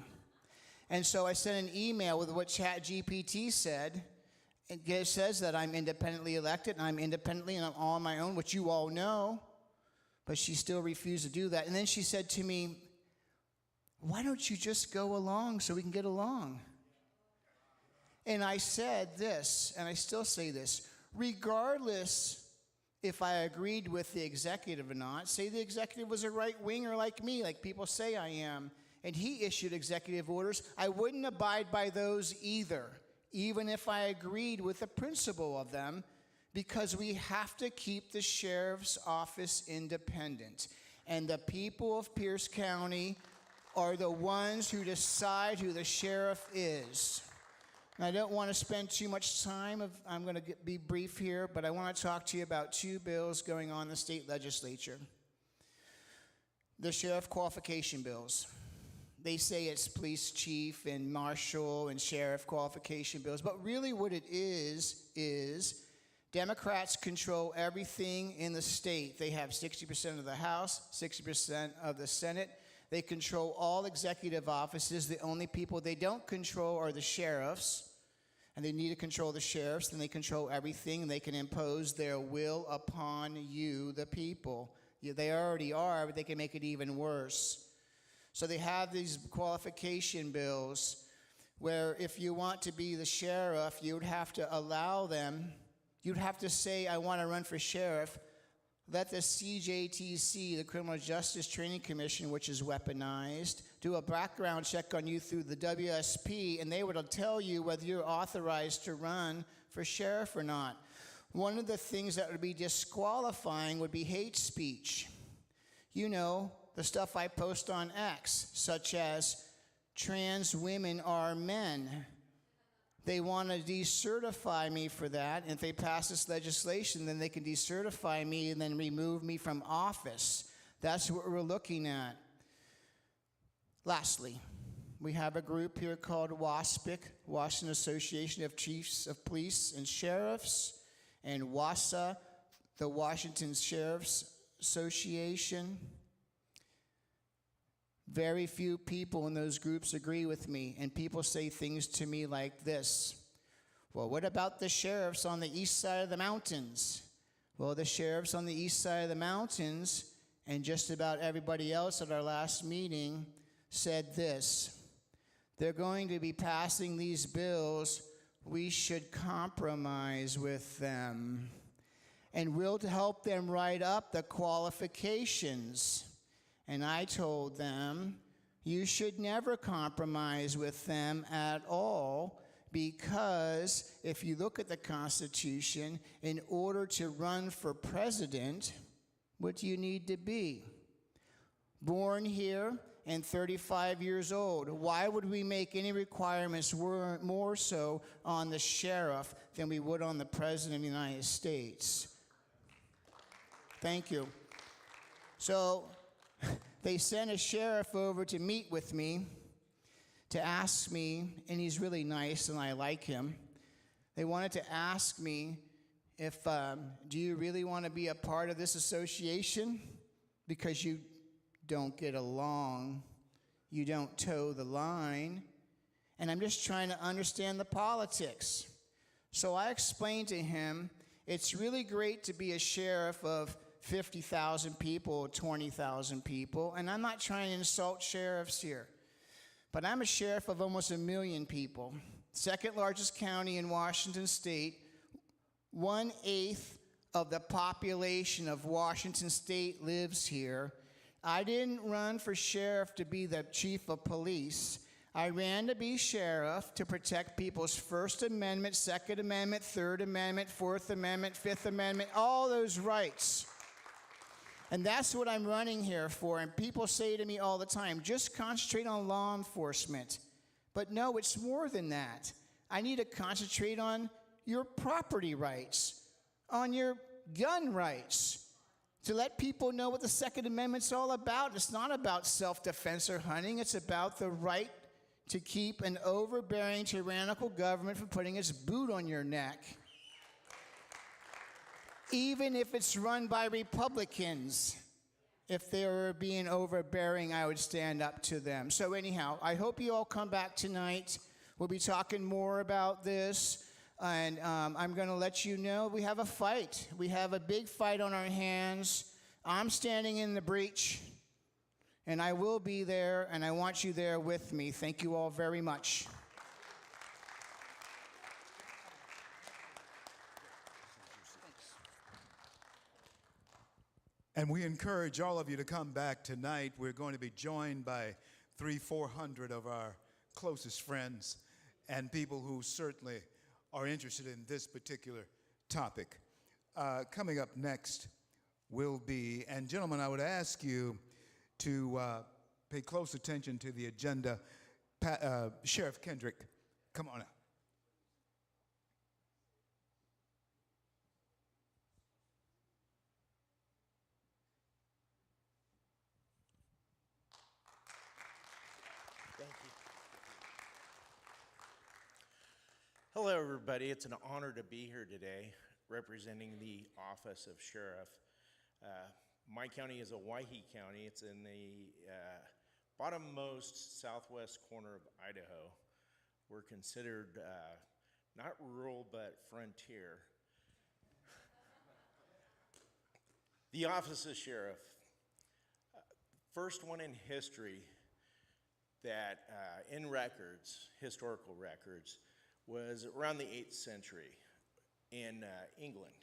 And so I sent an email with what ChatGPT said. It says that I'm independently elected, and I'm independently, and I'm all on my own, which you all know. But she still refused to do that. And then she said to me, why don't you just go along so we can get along? And I said this, and I still say this, regardless if I agreed with the executive or not, say the executive was a right-winger like me, like people say I am, and he issued executive orders, I wouldn't abide by those either, even if I agreed with the principle of them, because we have to keep the sheriff's office independent. And the people of Pierce County are the ones who decide who the sheriff is. And I don't want to spend too much time. I'm going to be brief here, but I want to talk to you about two bills going on in the state legislature. The sheriff qualification bills. They say it's police chief and marshal and sheriff qualification bills, but really what it is Democrats control everything in the state. They have 60% of the House, 60% of the Senate. They control all executive offices. The only people they don't control are the sheriffs, and they need to control the sheriffs, then they control everything, and they can impose their will upon you, the people. They already are, but they can make it even worse. So they have these qualification bills where if you want to be the sheriff, you would have to allow them, you'd have to say, I want to run for sheriff. Let the CJTC, the Criminal Justice Training Commission, which is weaponized, do a background check on you through the WSP, and they would tell you whether you're authorized to run for sheriff or not. One of the things that would be disqualifying would be hate speech. You know, the stuff I post on X, such as trans women are men. They want to decertify me for that. And if they pass this legislation, then they can decertify me and then remove me from office. That's what we're looking at. Lastly, we have a group here called WASPIC, Washington Association of Chiefs of Police and Sheriffs, and WASA, the Washington Sheriffs Association. Very few people in those groups agree with me, and people say things to me like this. Well, what about the sheriffs on the east side of the mountains? Well, the sheriffs on the east side of the mountains and just about everybody else at our last meeting said this. They're going to be passing these bills. We should compromise with them, and we'll help them write up the qualifications. And I told them, You should never compromise with them at all, because if you look at the Constitution, in order to run for president, what do you need to be? Born here and 35 years old. Why would we make any requirements more so on the sheriff than we would on the President of the United States? Thank you. So they sent a sheriff over to meet with me, to ask me, and he's really nice and I like him. They wanted to ask me if, do you really want to be a part of this association? Because you don't get along, you don't toe the line, and I'm just trying to understand the politics. So I explained to him, it's really great to be a sheriff of 50,000 people, 20,000 people, and I'm not trying to insult sheriffs here, but I'm a sheriff of almost 1 million people, second largest county in Washington State, 1/8 of the population of Washington State lives here. I didn't run for sheriff to be the chief of police. I ran to be sheriff to protect people's First Amendment, Second Amendment, Third Amendment, Fourth Amendment, Fifth Amendment, all those rights. And that's what I'm running here for. And people say to me all the time, just concentrate on law enforcement. But no, it's more than that. I need to concentrate on your property rights, on your gun rights, to let people know what the Second Amendment's all about. It's not about self-defense or hunting. It's about the right to keep an overbearing, tyrannical government from putting its boot on your neck. Even if it's run by Republicans, if they were being overbearing, I would stand up to them. So anyhow, I hope you all come back tonight. We'll be talking more about this. And I'm going to let you know we have a fight. We have a big fight on our hands. I'm standing in the breach, and I will be there, and I want you there with me. Thank you all very much. And we encourage all of you to come back tonight. We're going to be joined by 300-400 of our closest friends and people who certainly are interested in this particular topic. Coming up next will be, and gentlemen, I would ask you to pay close attention to the agenda. Sheriff Kendrick, come on out. Thank you. Hello, everybody. It's an honor to be here today representing the office of sheriff. My county is Owyhee County. It's in the bottommost southwest corner of Idaho. We're considered not rural, but frontier. The office of sheriff, first one in history that in records, historical records, was around the 8th century in England,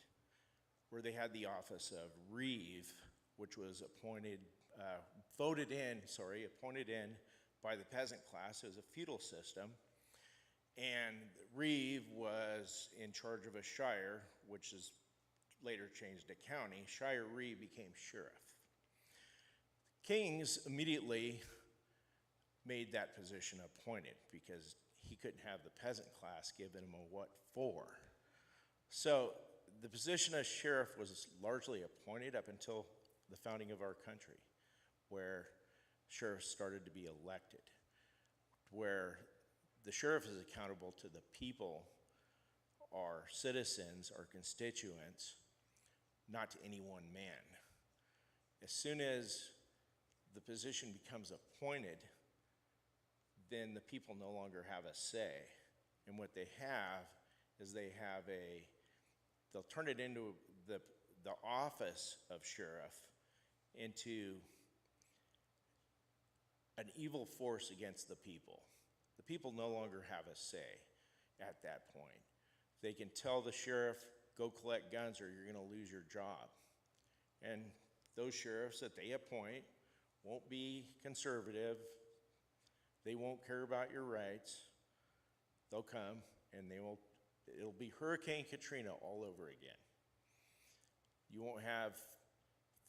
where they had the office of reeve, which was appointed in by the peasant class. It was a feudal system, and reeve was in charge of a shire, which is later changed to county. Shire reeve became sheriff. Kings immediately made that position appointed because he couldn't have the peasant class giving him a what for. So the position of sheriff was largely appointed up until the founding of our country, where sheriffs started to be elected, where the sheriff is accountable to the people, our citizens, our constituents, not to any one man. As soon as the position becomes appointed, then the people no longer have a say. And what they have is they'll turn it into the office of sheriff into an evil force against the people. The people no longer have a say at that point. They can tell the sheriff, go collect guns or you're going to lose your job. And those sheriffs that they appoint won't be conservative, They won't care about your rights. They'll come and it'll be Hurricane Katrina all over again. You won't have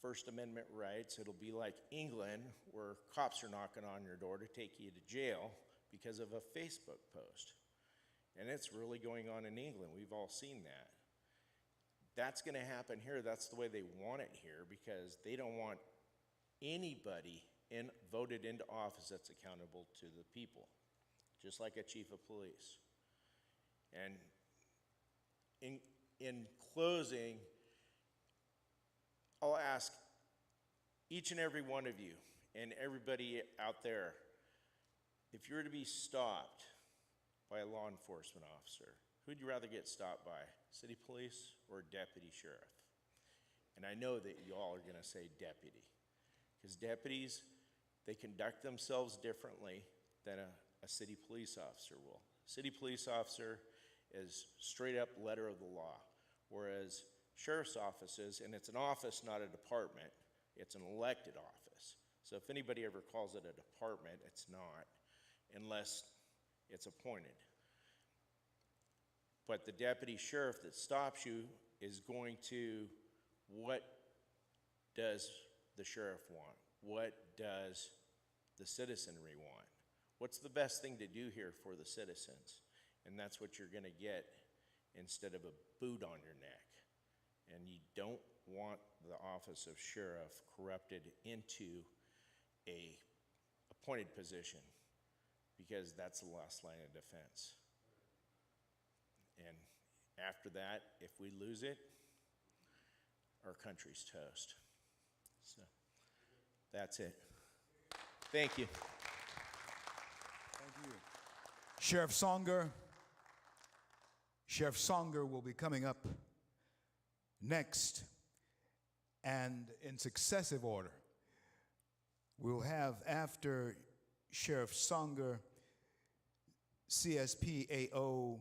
First Amendment rights. It'll be like England, where cops are knocking on your door to take you to jail because of a Facebook post. And it's really going on in England. We've all seen that. That's going to happen here. That's the way they want it here, because they don't want anybody voted into office that's accountable to the people, just like a chief of police. And in closing, I'll ask each and every one of you and everybody out there, if you were to be stopped by a law enforcement officer, who'd you rather get stopped by, city police or deputy sheriff? And I know that you all are going to say deputy, because deputies, they conduct themselves differently than a city police officer will. City police officer is straight up letter of the law, whereas sheriff's offices, and it's an office, not a department, it's an elected office. So if anybody ever calls it a department, it's not, unless it's appointed. But the deputy sheriff that stops you is going to, what does the sheriff want? What does the citizenry want? What's the best thing to do here for the citizens? And that's what you're going to get instead of a boot on your neck. And you don't want the office of sheriff corrupted into a appointed position, because that's the last line of defense. And after that, if we lose it, our country's toast. So that's it. Thank you. Thank you. Sheriff Songer. Sheriff Songer will be coming up next, and in successive order, we'll have, after Sheriff Songer, CSPAO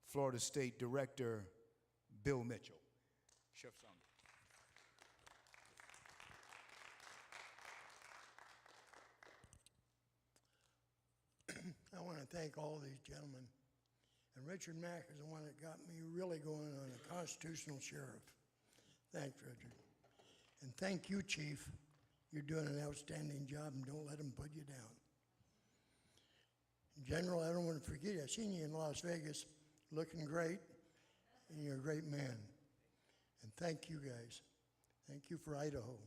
Florida State Director Bill Mitchell. Sheriff Songer. I want to thank all these gentlemen. And Richard Mack is the one that got me really going on a constitutional sheriff. Thanks, Richard. And thank you, Chief. You're doing an outstanding job, and don't let them put you down. In general, I don't want to forget you. I seen you in Las Vegas looking great, and you're a great man. And thank you, guys. Thank you for Idaho.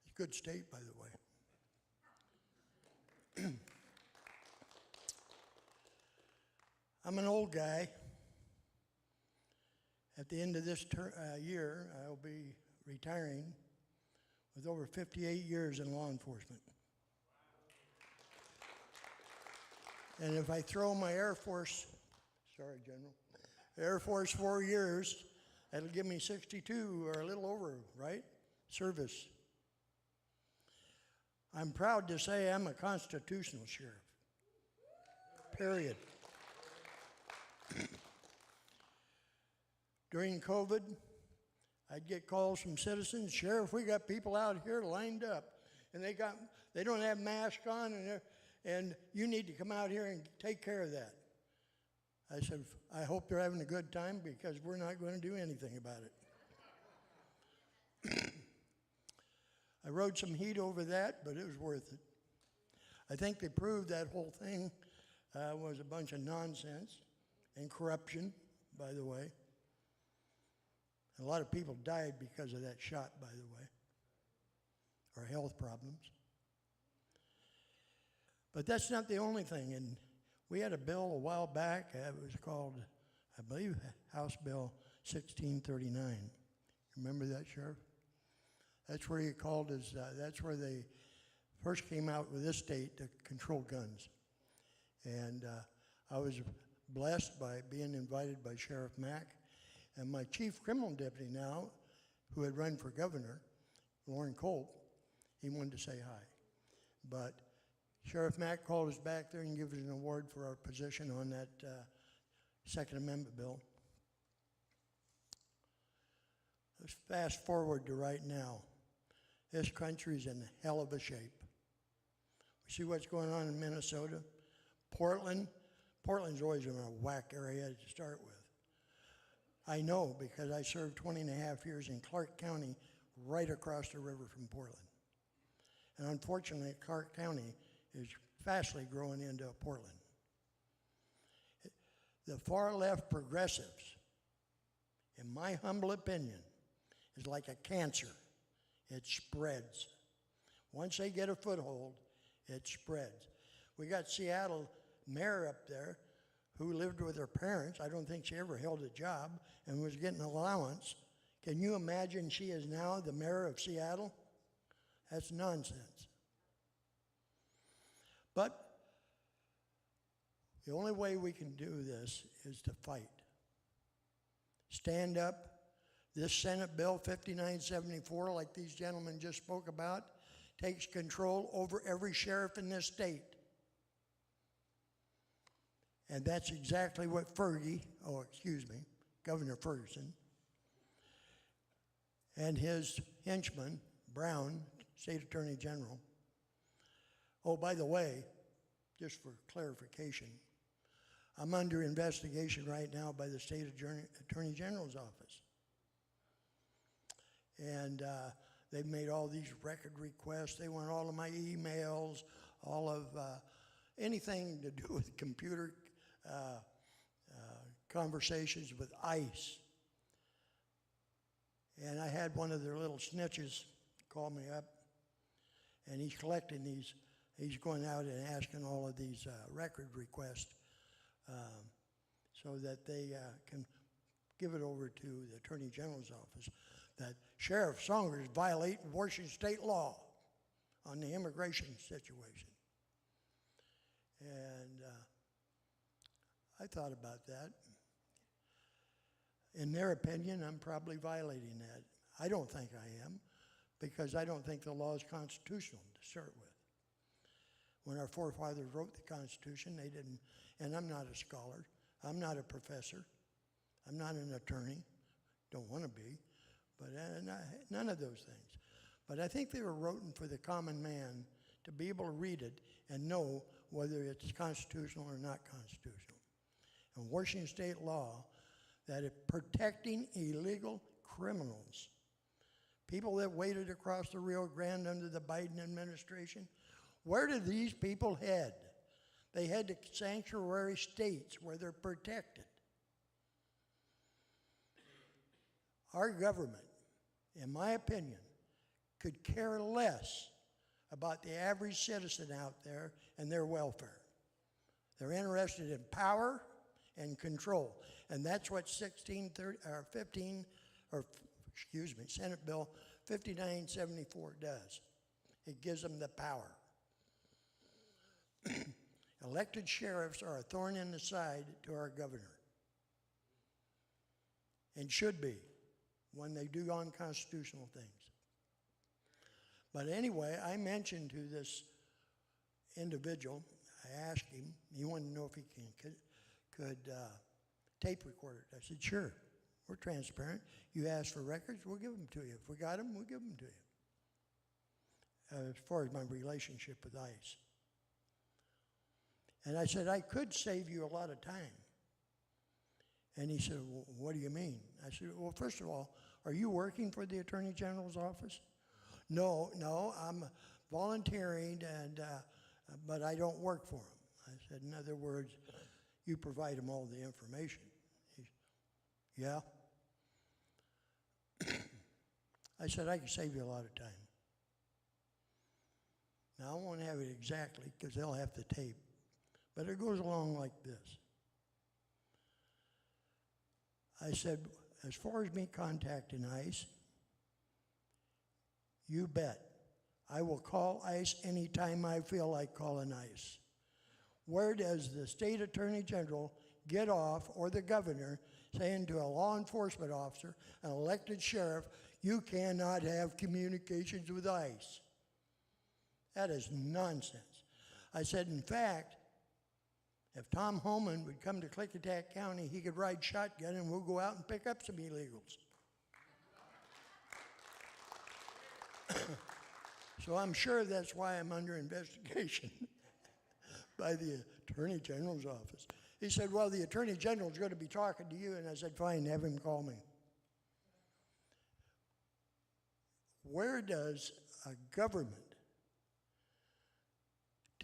It's a good state, by the way. I'm an old guy. At the end of this year, I'll be retiring with over 58 years in law enforcement. And if I throw my Air Force, sorry, General, Air Force 4 years, that'll give me 62 or a little over, right? Service. I'm proud to say I'm a constitutional sheriff. Period. During COVID, I'd get calls from citizens, Sheriff, we got people out here lined up, and they don't have masks on, and you need to come out here and take care of that. I said, I hope they're having a good time, because we're not going to do anything about it. I rode some heat over that, but it was worth it. I think they proved that whole thing was a bunch of nonsense and corruption, by the way. A lot of people died because of that shot, by the way, or health problems. But that's not the only thing. And we had a bill a while back. It was called, I believe, House Bill 1639. Remember that, Sheriff? That's where he called his, that's where they first came out with this state to control guns. And I was blessed by being invited by Sheriff Mack. And my chief criminal deputy now, who had run for governor, Lauren Colt, he wanted to say hi. But Sheriff Mack called us back there and gave us an award for our position on that Second Amendment bill. Let's fast forward to right now. This country's in hell of a shape. See what's going on in Minnesota? Portland's always been a whack area to start with. I know because I served 20 and a half years in Clark County, right across the river from Portland. And unfortunately, Clark County is fastly growing into Portland. The far left progressives, in my humble opinion, is like a cancer. It spreads. Once they get a foothold, it spreads. We got Seattle mayor up there who lived with her parents. I don't think she ever held a job and was getting allowance. Can you imagine she is now the mayor of Seattle? That's nonsense. But the only way we can do this is to fight. Stand up. This Senate Bill 5974, like these gentlemen just spoke about, takes control over every sheriff in this state. And that's exactly what Governor Ferguson, and his henchman, Brown, State Attorney General. Oh, by the way, just for clarification, I'm under investigation right now by the State Attorney General's office. And they've made all these record requests. They want all of my emails, all of anything to do with computer conversations with ICE. And I had one of their little snitches call me up, and he's collecting these. He's going out and asking all of these record requests so that they can give it over to the Attorney General's office that Sheriff Saunders violate Washington state law on the immigration situation. And I thought about that. In their opinion, I'm probably violating that. I don't think I am, because I don't think the law is constitutional to start with. When our forefathers wrote the Constitution, they didn't, and I'm not a scholar, I'm not a professor, I'm not an attorney, don't want to be, but none of those things. But I think they were written for the common man to be able to read it and know whether it's constitutional or not constitutional. And Washington state law, that if protecting illegal criminals, people that waited across the Rio Grande under the Biden administration, where did these people head? They head to sanctuary states where they're protected. Our government, in my opinion, could care less about the average citizen out there and their welfare. They're interested in power and control. And that's what Senate Bill 5974 does. It gives them the power. Elected sheriffs are a thorn in the side to our governor, and should be when they do unconstitutional things. But anyway, I mentioned to this individual, I asked him, he wanted to know if he could tape record it. I said, sure, we're transparent. You ask for records, we'll give them to you. If we got them, we'll give them to you. As far as my relationship with ICE. And I said, I could save you a lot of time. And he said, well, what do you mean? I said, well, first of all, are you working for the Attorney General's office? No, I'm volunteering, but I don't work for him. I said, in other words, you provide him all the information. Yeah. I said, I can save you a lot of time. Now, I won't have it exactly because they'll have to tape, but it goes along like this. I said, as far as me contacting ICE, you bet. I will call ICE anytime I feel like calling ICE. Where does the state attorney general get off, or the governor, saying to a law enforcement officer, an elected sheriff, you cannot have communications with ICE? That is nonsense. I said, in fact, if Tom Holman would come to Klickitat County, he could ride shotgun and we'll go out and pick up some illegals. So I'm sure that's why I'm under investigation by the Attorney General's office. He said, well, the Attorney General's going to be talking to you. And I said, fine, have him call me. Where does a government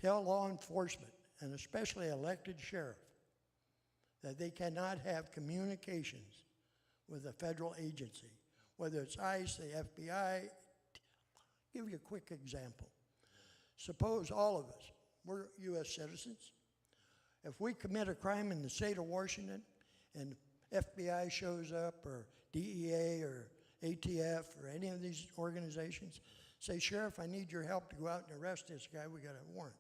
tell law enforcement, and especially elected sheriff, that they cannot have communications with a federal agency, whether it's ICE, the FBI? Give you a quick example. Suppose all of us, we're U.S. citizens. If we commit a crime in the state of Washington and FBI shows up, or DEA or ATF or any of these organizations, say, Sheriff, I need your help to go out and arrest this guy. We got a warrant.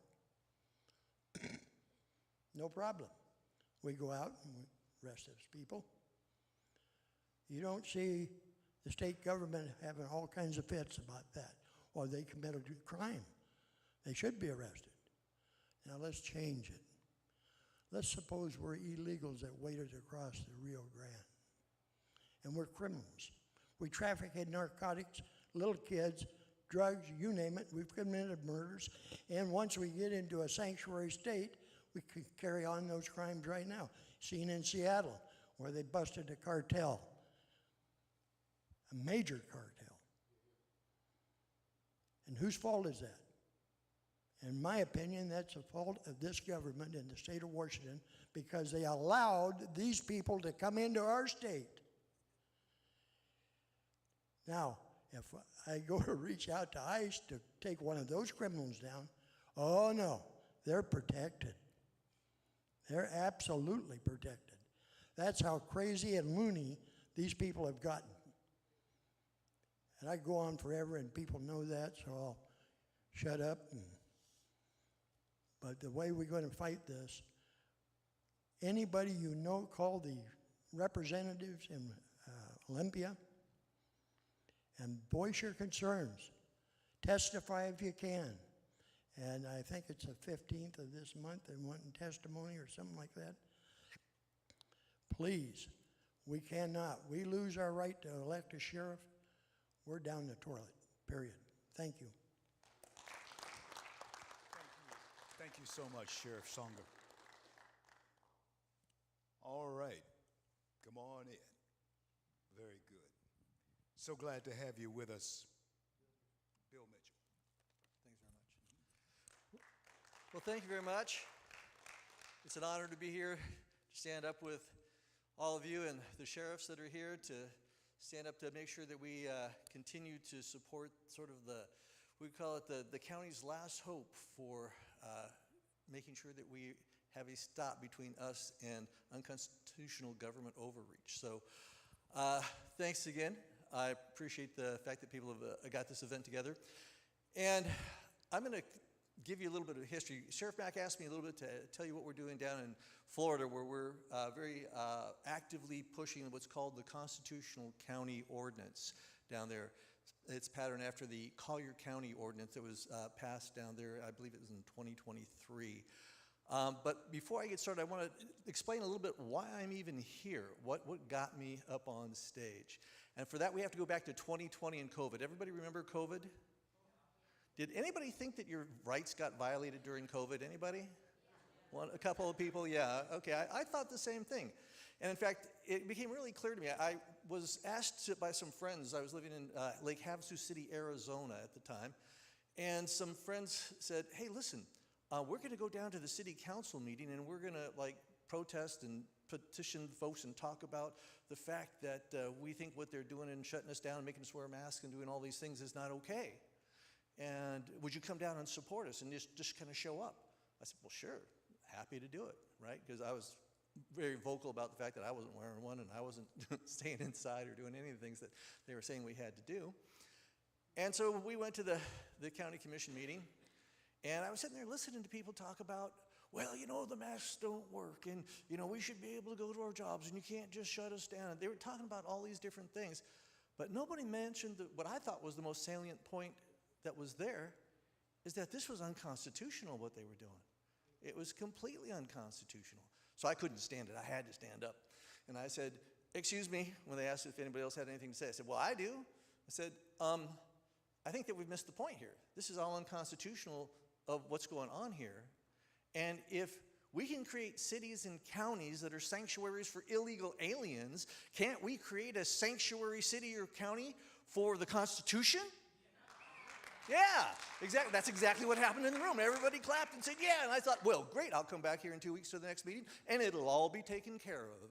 No problem. We go out and we arrest those people. You don't see the state government having all kinds of fits about that, or they committed a crime. They should be arrested. Now let's change it. Let's suppose we're illegals that waded across the Rio Grande, and we're criminals. We traffic in narcotics, little kids, drugs, you name it. We've committed murders, and once we get into a sanctuary state, we can carry on those crimes right now. Seen in Seattle, where they busted a cartel, a major cartel. And whose fault is that? In my opinion, that's the fault of this government in the state of Washington, because they allowed these people to come into our state. Now, if I go to reach out to ICE to take one of those criminals down, oh no, they're protected. They're absolutely protected. That's how crazy and loony these people have gotten. And I go on forever, and people know that, so I'll shut up. But the way we're going to fight this, anybody you know, call the representatives in Olympia and voice your concerns. Testify if you can. And I think it's the 15th of this month, and wanting testimony or something like that. Please, we cannot. We lose our right to elect a sheriff, we're down the toilet, period. Thank you. Thank you so much, Sheriff Songer. All right, come on in. Very good. So glad to have you with us, Bill Mitchell. Thanks very much. Well, thank you very much. It's an honor to be here to stand up with all of you and the sheriffs that are here, to stand up to make sure that we continue to support sort of we call it the county's last hope for making sure that we have a stop between us and unconstitutional government overreach. So thanks again. I appreciate the fact that people have got this event together. And I'm going to give you a little bit of history. Sheriff Mack asked me a little bit to tell you what we're doing down in Florida, where we're very actively pushing what's called the Constitutional County Ordinance down there. It's patterned after the Collier County Ordinance that was passed down there. I believe it was in 2023. But before I get started, I want to explain a little bit why I'm even here, what got me up on stage. And for that, we have to go back to 2020 and COVID. Everybody remember COVID? Did anybody think that your rights got violated during COVID? Anybody? A couple of people, yeah. Okay, I thought the same thing. And in fact, it became really clear to me. I was asked by some friends. I was living in Lake Havasu City, Arizona at the time. And some friends said, hey, listen, we're going to go down to the city council meeting, and we're going to protest and petition folks and talk about the fact that we think what they're doing and shutting us down and making us wear masks and doing all these things is not okay. And would you come down and support us and just kind of show up? I said, well, sure, happy to do it, right? Because I was very vocal about the fact that I wasn't wearing one and I wasn't staying inside or doing any of the things that they were saying we had to do. And so we went to the county commission meeting, and I was sitting there listening to people talk about, well, the masks don't work, and, we should be able to go to our jobs, and you can't just shut us down. They were talking about all these different things, but nobody mentioned what I thought was the most salient point that was there, is that this was unconstitutional, what they were doing. It was completely unconstitutional. So I couldn't stand it. I had to stand up. And I said, excuse me, when they asked if anybody else had anything to say. I said, well, I do. I said, I think that we've missed the point here. This is all unconstitutional of what's going on here. And if we can create cities and counties that are sanctuaries for illegal aliens, can't we create a sanctuary city or county for the Constitution? Yeah, exactly. That's exactly what happened in the room. Everybody clapped and said, yeah. And I thought, well, great. I'll come back here in 2 weeks to the next meeting, and it'll all be taken care of.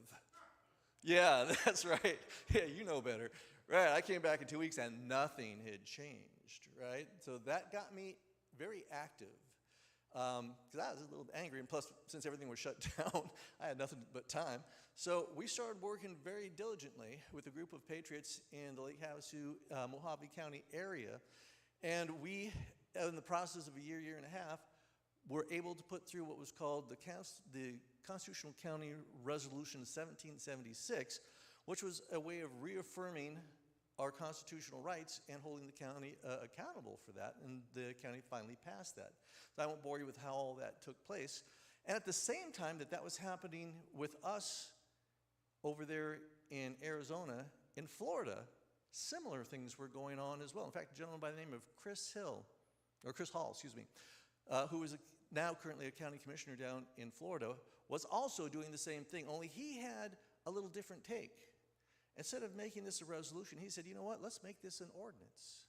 Yeah, that's right. Yeah, you know better. Right, I came back in 2 weeks, and nothing had changed, right? So that got me very active. Because I was a little angry, and plus, since everything was shut down, I had nothing but time. So we started working very diligently with a group of patriots in the Lake Havasu, Mojave County area, and we, in the process of a year and a half, were able to put through what was called the Constitutional County Resolution 1776, which was a way of reaffirming our constitutional rights and holding the county accountable for that, and the county finally passed that. So I won't bore you with how all that took place. And at the same time that was happening with us over there in Arizona, in Florida, similar things were going on as well. In fact, a gentleman by the name of Chris Hall, who is now currently a county commissioner down in Florida, was also doing the same thing, only he had a little different take. Instead of making this a resolution, he said, you know what, let's make this an ordinance.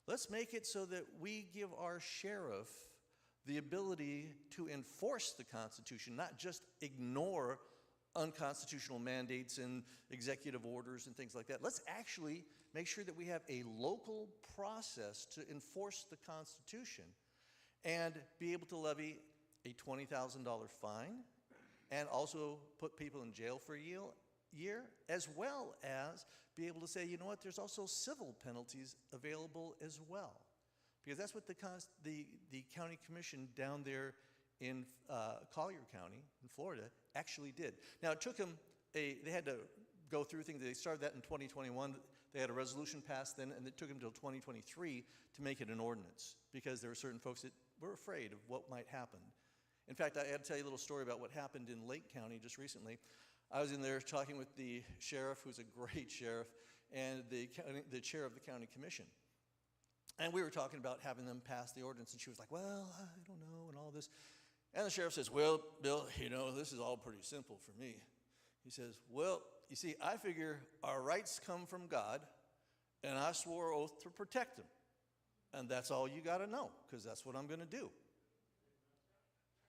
Let's make it so that we give our sheriff the ability to enforce the Constitution, not just ignore unconstitutional mandates and executive orders and things like that. Let's actually make sure that we have a local process to enforce the Constitution and be able to levy a $20,000 fine and also put people in jail for a year, as well as be able to say, you know what, there's also civil penalties available as well. Because that's what the county commission down there in Collier County in Florida actually did. Now, it took them, they had to go through things. They started that in 2021. They had a resolution passed then, and it took them until 2023 to make it an ordinance, because there were certain folks that were afraid of what might happen. In fact, I had to tell you a little story about what happened in Lake County just recently. I was in there talking with the sheriff, who's a great sheriff, and the chair of the county commission. And we were talking about having them pass the ordinance, and she was like, well, I don't know, and all this. And the sheriff says, well, Bill, you know, this is all pretty simple for me. He says, well, you see, I figure our rights come from God, and I swore oath to protect them. And that's all you got to know, because that's what I'm going to do.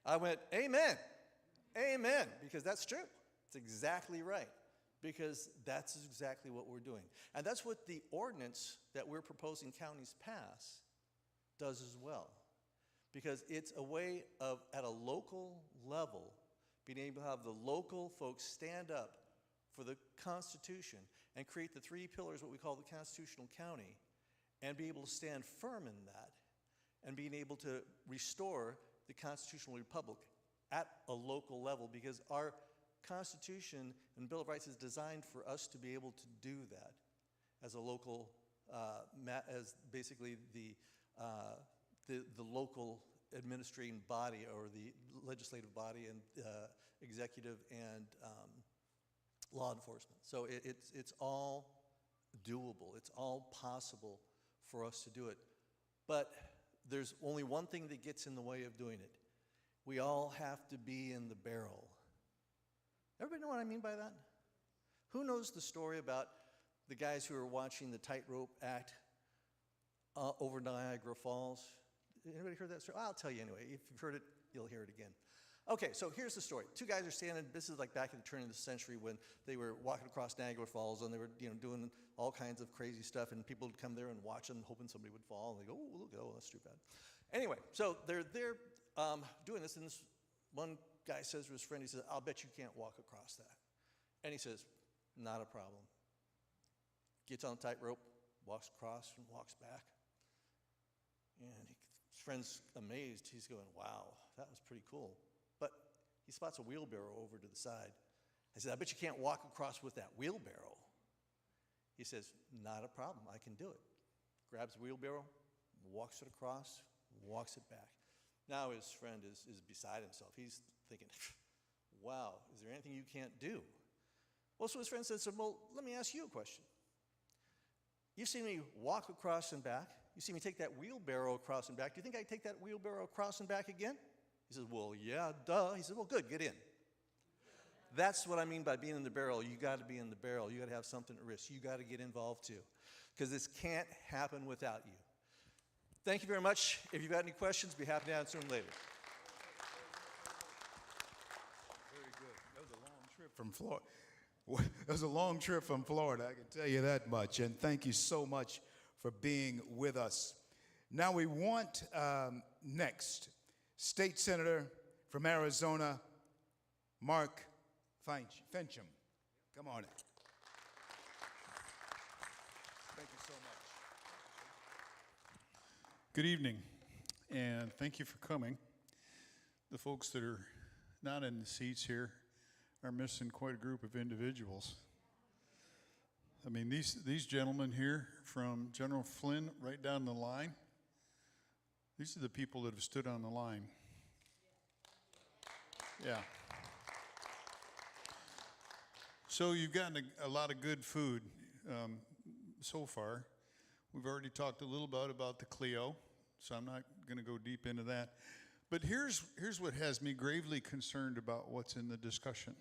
I went, amen, amen, because that's true. It's exactly right, because that's exactly what we're doing. And that's what the ordinance that we're proposing counties pass does as well, because it's a way of, at a local level, being able to have the local folks stand up for the Constitution and create the three pillars, what we call the constitutional county, and be able to stand firm in that and being able to restore the constitutional republic at a local level, because our Constitution and Bill of Rights is designed for us to be able to do that as a local, as basically the local administrating body, or the legislative body, and executive and law enforcement. So it's all doable. It's all possible for us to do it. But there's only one thing that gets in the way of doing it. We all have to be in the barrel. Everybody know what I mean by that? Who knows the story about the guys who are watching the tightrope act over Niagara Falls? Anybody heard that story? I'll tell you anyway. If you've heard it, you'll hear it again. Okay, so here's the story. Two guys are standing. This is like back at the turn of the century when they were walking across Niagara Falls, and they were, doing all kinds of crazy stuff, and people would come there and watch them, hoping somebody would fall. And they go, "Oh, look, oh, that's too bad." Anyway, so they're there doing this, and this one guy says to his friend, he says, "I'll bet you can't walk across that." And he says, "Not a problem." Gets on the tightrope, walks across, and walks back. And his friend's amazed. He's going, "Wow, that was pretty cool." But he spots a wheelbarrow over to the side. I said, "I bet you can't walk across with that wheelbarrow." He says, "Not a problem, I can do it." Grabs the wheelbarrow, walks it across, walks it back. Now his friend is beside himself. He's thinking, "Wow, is there anything you can't do?" Well, so his friend says, "Well, let me ask you a question. You've seen me walk across and back. you see me take that wheelbarrow across and back. Do you think I can take that wheelbarrow across and back again? He says, well, yeah, duh. He said, well, good, get in. That's what I mean by being in the barrel. You got to be in the barrel. You got to have something at risk. You got to get involved too, because this can't happen without you. Thank you very much. If you've got any questions, be happy to answer them later. Very good. That was a long trip from Florida. It was a long trip from Florida, I can tell you that much. And thank you so much for being with us. Now we want next, State Senator from Arizona, Mark Fincham. Come on in. Thank you so much. Good evening, and thank you for coming. The folks that are not in the seats here are missing quite a group of individuals. I mean, these gentlemen here, from General Flynn right down the line, these are the people that have stood on the line. Yeah. So you've gotten a lot of good food so far. We've already talked a little bit about the Clio, so I'm not going to go deep into that. But here's what has me gravely concerned about what's in the discussion.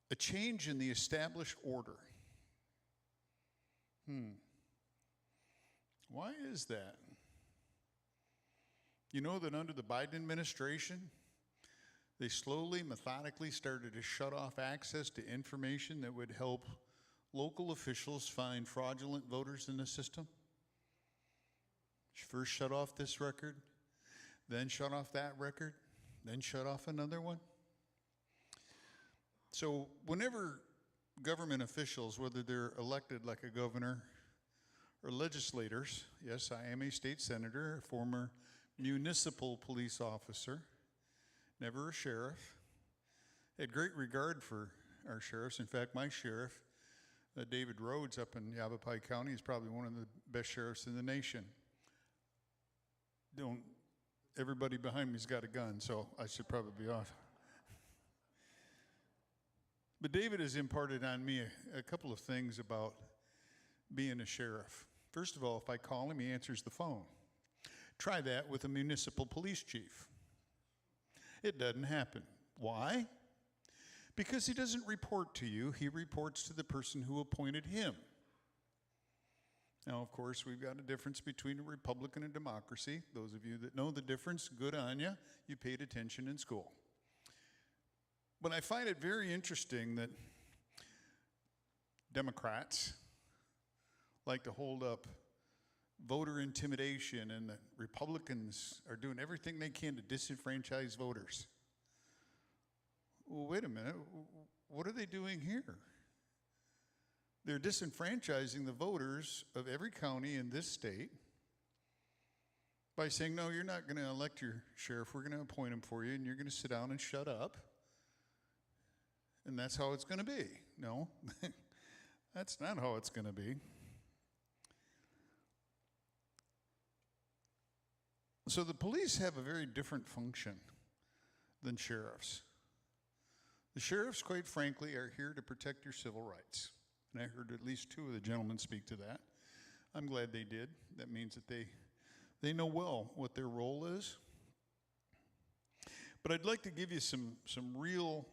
A change in the established order. Why is that? You know that under the Biden administration, they slowly, methodically started to shut off access to information that would help local officials find fraudulent voters in the system. First shut off this record, then shut off that record, then shut off another one. So whenever government officials, whether they're elected like a governor or legislators, yes, I am a state senator, a former municipal police officer, never a sheriff, had great regard for our sheriffs. In fact, my sheriff, David Rhodes up in Yavapai County, is probably one of the best sheriffs in the nation. Everybody behind me's got a gun, so I should probably be off. But David has imparted on me a couple of things about being a sheriff. First of all, if I call him, he answers the phone. Try that with a municipal police chief. It doesn't happen. Why? Because he doesn't report to you, he reports to the person who appointed him. Now, of course, we've got a difference between a republic and a democracy. Those of you that know the difference, good on you. You paid attention in school. But I find it very interesting that Democrats like to hold up voter intimidation, and that Republicans are doing everything they can to disenfranchise voters. Well, wait a minute. What are they doing here? They're disenfranchising the voters of every county in this state by saying, no, you're not going to elect your sheriff. We're going to appoint him for you, and you're going to sit down and shut up. And that's how it's going to be. No, that's not how it's going to be. So the police have a very different function than sheriffs. The sheriffs, quite frankly, are here to protect your civil rights. And I heard at least two of the gentlemen speak to that. I'm glad they did. That means that they know well what their role is. But I'd like to give you some real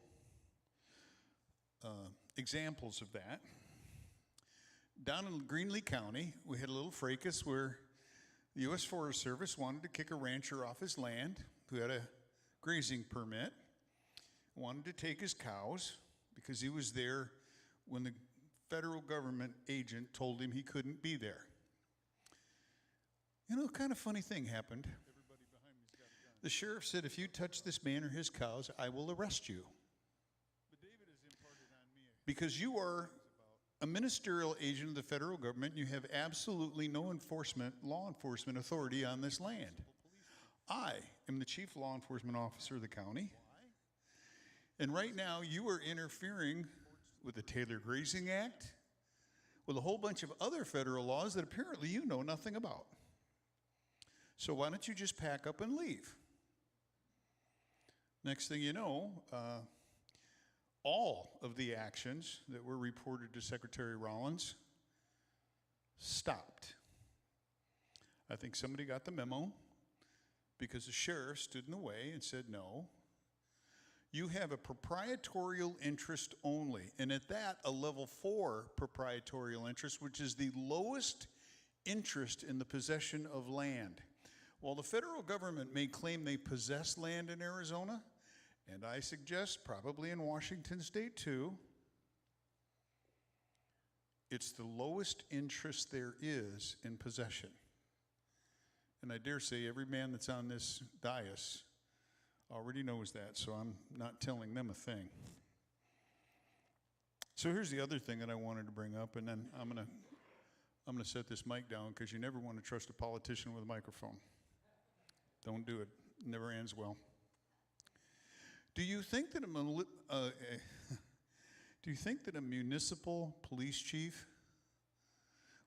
examples of that. Down in Greenlee County, we had a little fracas where the U.S. Forest Service wanted to kick a rancher off his land who had a grazing permit, wanted to take his cows because he was there when the federal government agent told him he couldn't be there. You know, a kind of funny thing happened. The sheriff said, if you touch this man or his cows, I will arrest you. Because you are a ministerial agent of the federal government, you have absolutely no law enforcement authority on this land. I am the chief law enforcement officer of the county. And right now you are interfering with the Taylor Grazing Act, with a whole bunch of other federal laws that apparently you know nothing about. So why don't you just pack up and leave? Next thing you know, all of the actions that were reported to Secretary Rollins stopped. I think somebody got the memo because the sheriff stood in the way and said, no, you have a proprietorial interest only. And at that, a level 4 proprietorial interest, which is the lowest interest in the possession of land. While the federal government may claim they possess land in Arizona, and I suggest probably in Washington state too, it's the lowest interest there is in possession. And I dare say every man that's on this dais already knows that, so I'm not telling them a thing. So here's the other thing that I wanted to bring up, and then I'm gonna set this mic down because you never want to trust a politician with a microphone. Don't do it. It never ends well. Do you think that a municipal police chief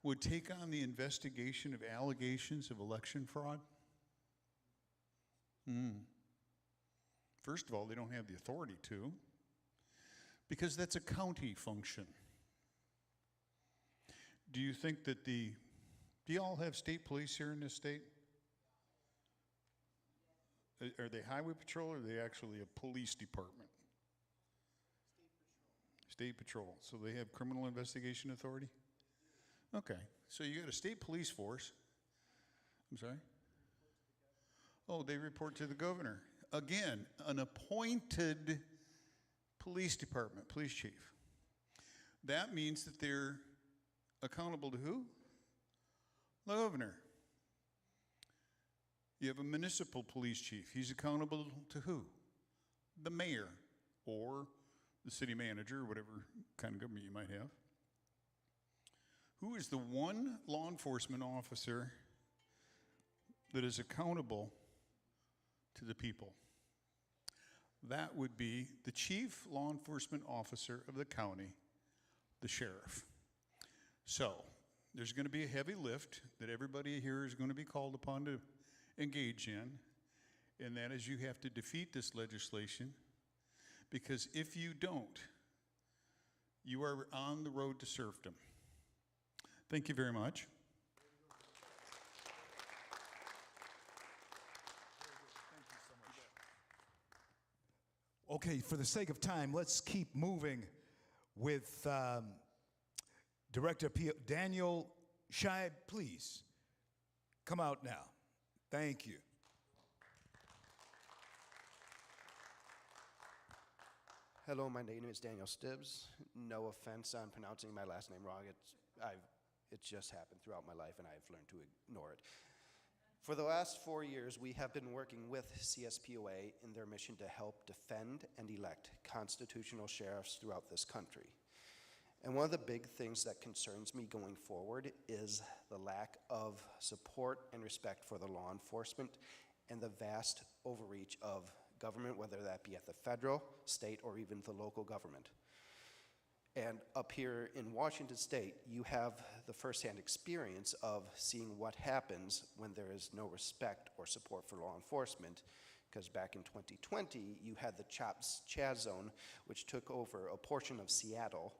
would take on the investigation of allegations of election fraud? First of all, they don't have the authority to, because that's a county function. Do you think that do you all have state police here in this state? Are they highway patrol or are they actually a police department? State patrol. So they have criminal investigation authority? Okay. So you got a state police force. I'm sorry? Oh, they report to the governor. Again, an appointed police department, police chief. That means that they're accountable to who? The governor. You have a municipal police chief. He's accountable to who? The mayor or the city manager, whatever kind of government you might have. Who is the one law enforcement officer that is accountable to the people? That would be the chief law enforcement officer of the county, the sheriff. So there's going to be a heavy lift that everybody here is going to be called upon to engage in, and that is you have to defeat this legislation, because if you don't, you are on the road to serfdom. Thank you very much. Okay, for the sake of time, let's keep moving with Director Daniel Scheib. Please come out now. Thank you. Hello, my name is Daniel Stibbs. No offense on pronouncing my last name wrong. It's just happened throughout my life, and I've learned to ignore it. For the last 4 years, we have been working with CSPOA in their mission to help defend and elect constitutional sheriffs throughout this country. And one of the big things that concerns me going forward is the lack of support and respect for the law enforcement and the vast overreach of government, whether that be at the federal, state, or even the local government. And up here in Washington State, you have the firsthand experience of seeing what happens when there is no respect or support for law enforcement. Because back in 2020, you had the CHOPS Chaz Zone, which took over a portion of Seattle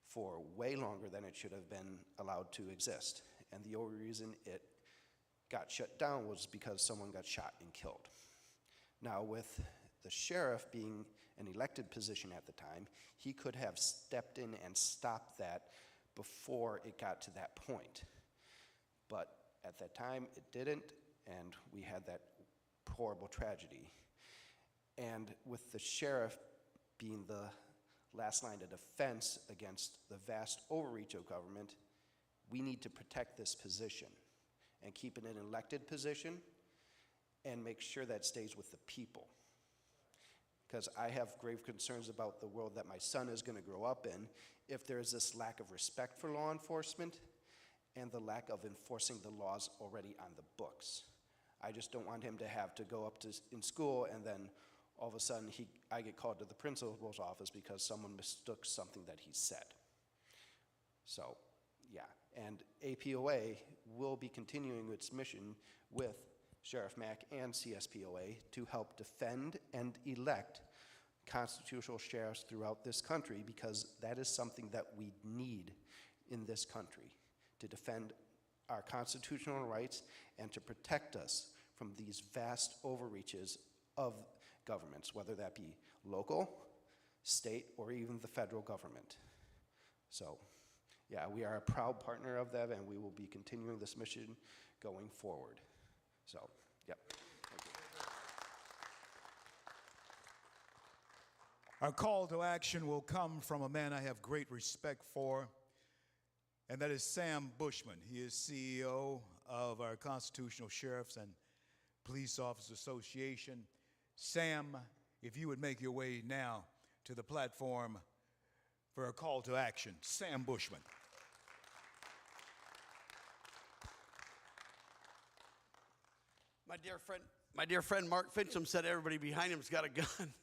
for way longer than it should have been allowed to exist. And the only reason it got shut down was because someone got shot and killed. Now, with the sheriff being an elected position at the time, he could have stepped in and stopped that before it got to that point. But at that time, it didn't, and we had that horrible tragedy. And with the sheriff being the last line of defense against the vast overreach of government, we need to protect this position and keep it an elected position and make sure that stays with the people. Because I have grave concerns about the world that my son is going to grow up in if there is this lack of respect for law enforcement and the lack of enforcing the laws already on the books. I just don't want him to have to go up in school and then all of a sudden I get called to the principal's office because someone mistook something that he said. So, yeah. And APOA will be continuing its mission with Sheriff Mack and CSPOA to help defend and elect constitutional sheriffs throughout this country, because that is something that we need in this country, to defend our constitutional rights and to protect us from these vast overreaches of governments, whether that be local, state, or even the federal government. So, yeah, we are a proud partner of them, and we will be continuing this mission going forward. So, yep. Thank you. Our call to action will come from a man I have great respect for, and that is Sam Bushman. He is CEO of our Constitutional Sheriffs and Police Officers Association. Sam, if you would make your way now to the platform for a call to action. Sam Bushman. My dear friend Mark Fincham said everybody behind him's got a gun.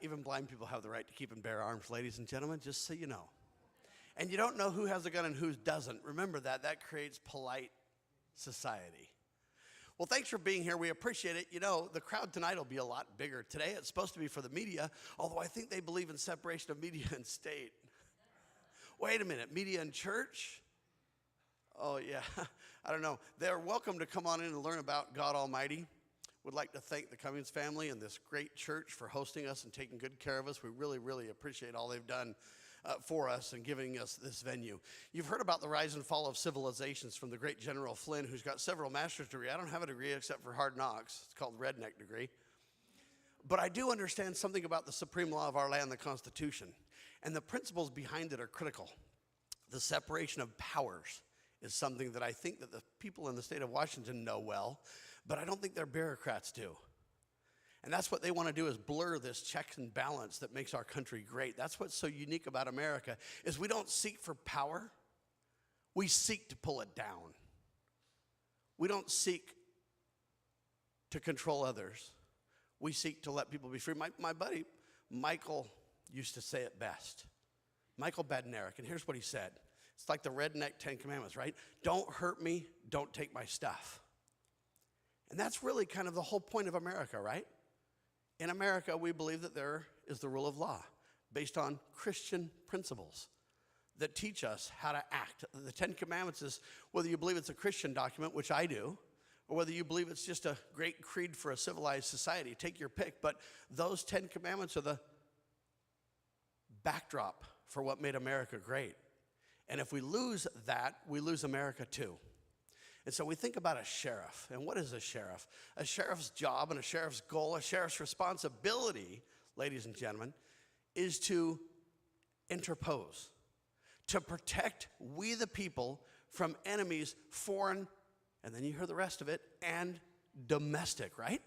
Even blind people have the right to keep and bear arms, ladies and gentlemen, just so you know. And you don't know who has a gun and who doesn't. Remember that. That creates polite society. Well, thanks for being here. We appreciate it. You know, the crowd tonight will be a lot bigger. Today it's supposed to be for the media, although I think they believe in separation of media and state. Wait a minute, media and church? Oh, yeah. I don't know. They're welcome to come on in and learn about God Almighty. Would like to thank the Cummings family and this great church for hosting us and taking good care of us. We really, really appreciate all they've done for us and giving us this venue. You've heard about the rise and fall of civilizations from the great General Flynn, who's got several master's degrees. I don't have a degree except for hard knocks. It's called redneck degree. But I do understand something about the supreme law of our land, the Constitution. And the principles behind it are critical. The separation of powers is something that I think that the people in the state of Washington know well, but I don't think their bureaucrats do. And that's what they want to do, is blur this checks and balance that makes our country great. That's what's so unique about America, is we don't seek for power. We seek to pull it down. We don't seek to control others. We seek to let people be free. My buddy, Michael, used to say it best. Michael Badnarik, and here's what he said. It's like the redneck 10 Commandments, right? Don't hurt me, don't take my stuff. And that's really kind of the whole point of America, right? In America, we believe that there is the rule of law based on Christian principles that teach us how to act. The 10 Commandments is, whether you believe it's a Christian document, which I do, or whether you believe it's just a great creed for a civilized society, take your pick. But those 10 Commandments are the backdrop for what made America great. And if we lose that, we lose America too. And so we think about a sheriff. And what is a sheriff? A sheriff's job and a sheriff's goal, a sheriff's responsibility, ladies and gentlemen, is to interpose, to protect we the people from enemies, foreign, and then you hear the rest of it, and domestic, right?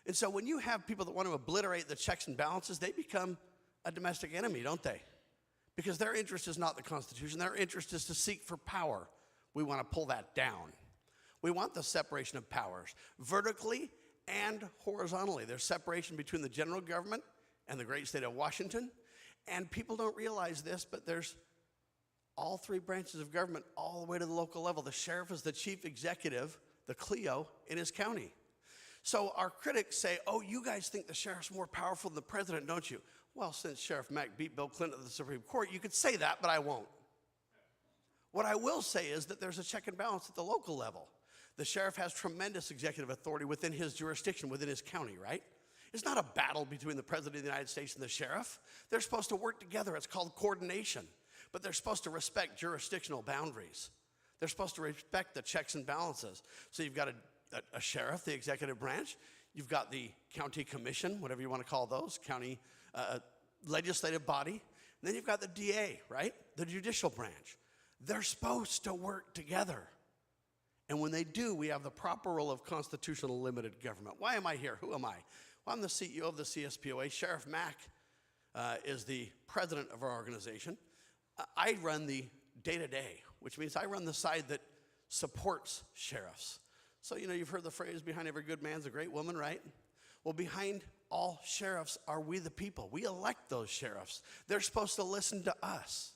And so when you have people that want to obliterate the checks and balances, they become a domestic enemy, don't they? Because their interest is not the Constitution. Their interest is to seek for power. We want to pull that down. We want the separation of powers, vertically and horizontally. There's separation between the general government and the great state of Washington. And people don't realize this, but there's all three branches of government all the way to the local level. The sheriff is the chief executive, the Clio, in his county. So our critics say, oh, you guys think the sheriff's more powerful than the president, don't you? Well, since Sheriff Mack beat Bill Clinton at the Supreme Court, you could say that, but I won't. What I will say is that there's a check and balance at the local level. The sheriff has tremendous executive authority within his jurisdiction, within his county, right? It's not a battle between the president of the United States and the sheriff. They're supposed to work together. It's called coordination. But they're supposed to respect jurisdictional boundaries. They're supposed to respect the checks and balances. So you've got a sheriff, the executive branch. You've got the county commission, whatever you want to call those, county legislative body. And then you've got the DA, right? The judicial branch. They're supposed to work together. And when they do, we have the proper role of constitutional limited government. Why am I here? Who am I? Well, I'm the CEO of the CSPOA. Sheriff Mack is the president of our organization. I run the day-to-day, which means I run the side that supports sheriffs. So, you know, you've heard the phrase, behind every good man's a great woman, right? Well, behind all sheriffs are we the people. We elect those sheriffs. They're supposed to listen to us.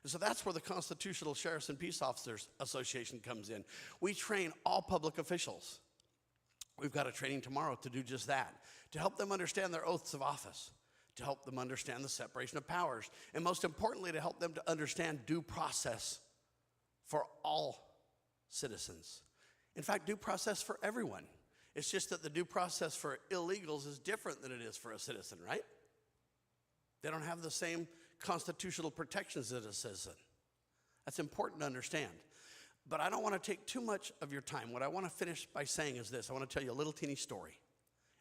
And so that's where the Constitutional Sheriffs and Peace Officers Association comes in. We train all public officials. We've got a training tomorrow to do just that, to help them understand their oaths of office, to help them understand the separation of powers, and most importantly, to help them to understand due process for all citizens. In fact, due process for everyone. It's just that the due process for illegals is different than it is for a citizen, right? They don't have the same constitutional protections as a citizen. That's important to understand. But I don't want to take too much of your time. What I want to finish by saying is this. I want to tell you a little teeny story.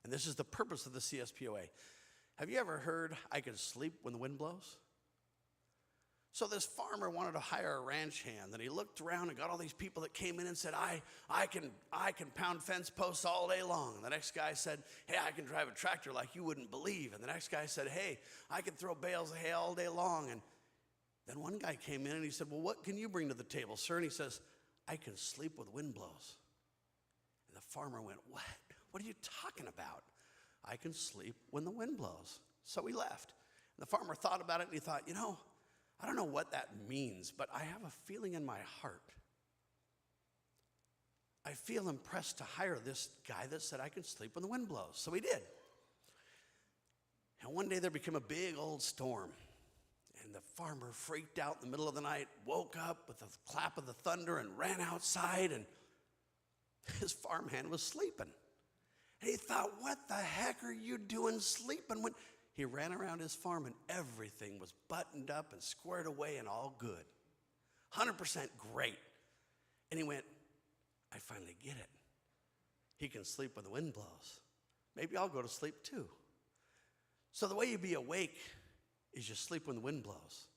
And this is the purpose of the CSPOA. Have you ever heard, I can sleep when the wind blows? So this farmer wanted to hire a ranch hand, and he looked around and got all these people that came in and said, I can pound fence posts all day long. And the next guy said, hey, I can drive a tractor like you wouldn't believe. And the next guy said, hey, I can throw bales of hay all day long. And then one guy came in and he said, well, what can you bring to the table, sir? And he says, I can sleep with wind blows. And the farmer went, what? What are you talking about? I can sleep when the wind blows. So he left. And the farmer thought about it and he thought, I don't know what that means, but I have a feeling in my heart. I feel impressed to hire this guy that said I can sleep when the wind blows. So he did. And one day there became a big old storm. And the farmer freaked out in the middle of the night, woke up with the clap of the thunder and ran outside, and his farmhand was sleeping. And he thought, what the heck are you doing sleeping? When he ran around his farm and everything was buttoned up and squared away and all good. 100% great. And he went, I finally get it. He can sleep when the wind blows. Maybe I'll go to sleep too. So the way you be awake is you sleep when the wind blows.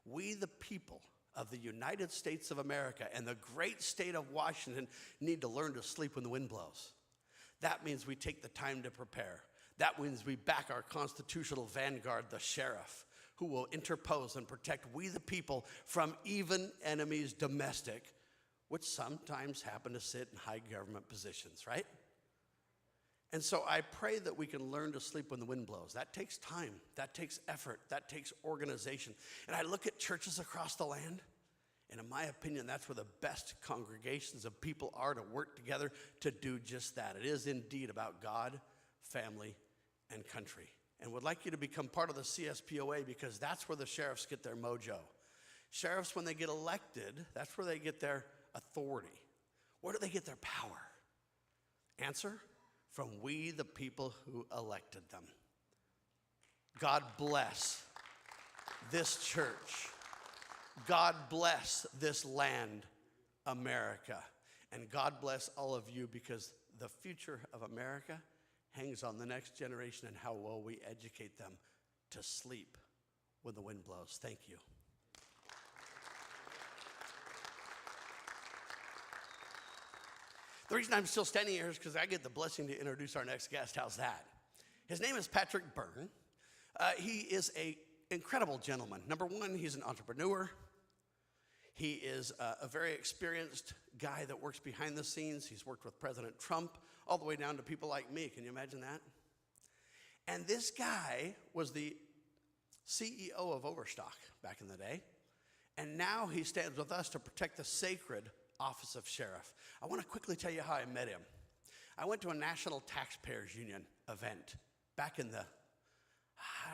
We, the people of the United States of America and the great state of Washington, need to learn to sleep when the wind blows. That means we take the time to prepare. That means we back our constitutional vanguard, the sheriff, who will interpose and protect we the people from even enemies domestic, which sometimes happen to sit in high government positions, right? And so I pray that we can learn to sleep when the wind blows. That takes time, that takes effort, that takes organization. And I look at churches across the land, and in my opinion, that's where the best congregations of people are to work together to do just that. It is indeed about God, family, and country. And would like you to become part of the CSPOA because that's where the sheriffs get their mojo. Sheriffs, when they get elected, that's where they get their authority. Where do they get their power? Answer, from we the people who elected them. God bless this church. God bless this land, America. And God bless all of you because the future of America hangs on the next generation and how well we educate them to sleep when the wind blows. Thank you. The reason I'm still standing here is because I get the blessing to introduce our next guest. How's that? His name is Patrick Byrne. He is an incredible gentleman. Number one, he's an entrepreneur. He is a very experienced guy that works behind the scenes. He's worked with President Trump all the way down to people like me. Can you imagine that? And this guy was the CEO of Overstock back in the day. And now he stands with us to protect the sacred office of sheriff. I want to quickly tell you how I met him. I went to a National Taxpayers Union event back in the,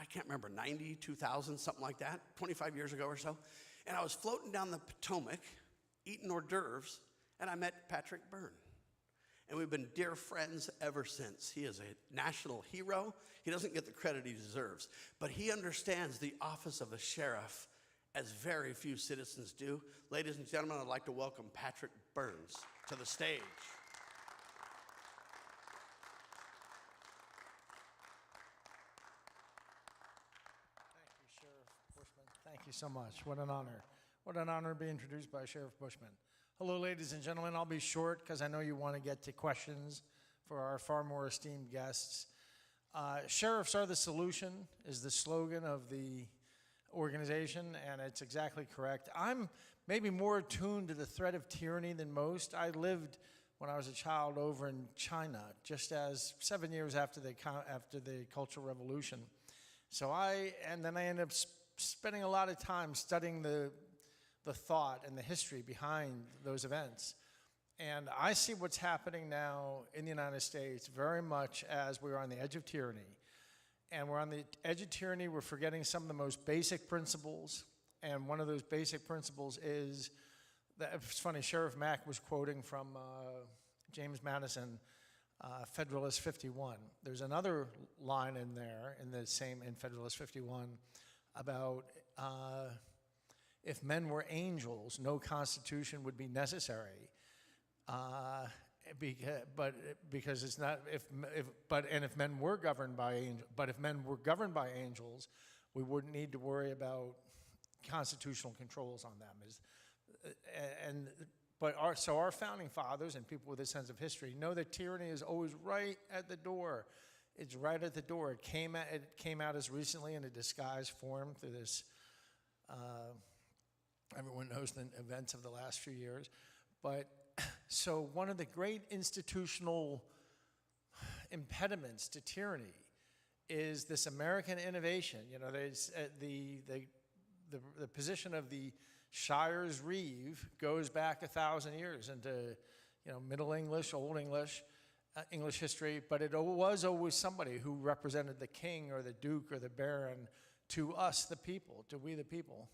I can't remember, 90, 2000, something like that, 25 years ago or so. And I was floating down the Potomac, eating hors d'oeuvres, and I met Patrick Byrne. And we've been dear friends ever since. He is a national hero. He doesn't get the credit he deserves, but he understands the office of a sheriff as very few citizens do. Ladies and gentlemen, I'd like to welcome Patrick Byrne to the stage. Thank you, Sheriff Bushman. Thank you so much. What an honor. What an honor to be introduced by Sheriff Bushman. Hello, ladies and gentlemen. I'll be short because I know you want to get to questions for our far more esteemed guests. Sheriffs are the solution is the slogan of the organization, and it's exactly correct. I'm maybe more attuned to the threat of tyranny than most. I lived when I was a child over in China, just as 7 years after the Cultural Revolution. And then I ended up spending a lot of time studying the thought and the history behind those events. And I see what's happening now in the United States very much as we're on the edge of tyranny. and we're on the edge of tyranny. We're forgetting some of the most basic principles, and one of those basic principles is that, it's funny, Sheriff Mack was quoting from James Madison, Federalist 51. There's another line in there, in Federalist 51, about if men were angels, no constitution would be necessary. Because it's not, if men were governed by angels, we wouldn't need to worry about constitutional controls on them. So our founding fathers and people with a sense of history know that tyranny is always right at the door. It's right at the door. It came out as recently in a disguised form through this. Everyone knows the events of the last few years, but so one of the great institutional impediments to tyranny is this American innovation. You know, there's the position of the Shire's Reeve goes back 1,000 years into, Middle English, Old English, English history, but it was always somebody who represented the king or the duke or the baron to us, the people, to we the people.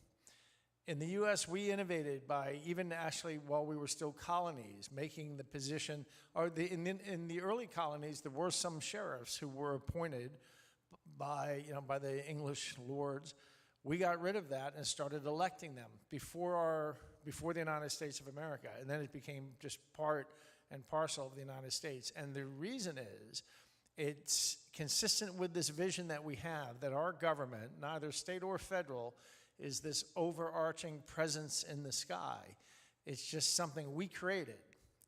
In the U.S., we innovated by, even actually while we were still colonies, making the position, in the early colonies, there were some sheriffs who were appointed by the English lords. We got rid of that and started electing them before the United States of America, and then it became just part and parcel of the United States. And the reason is, it's consistent with this vision that we have, that our government, neither state or federal, is this overarching presence in the sky. It's just something we created.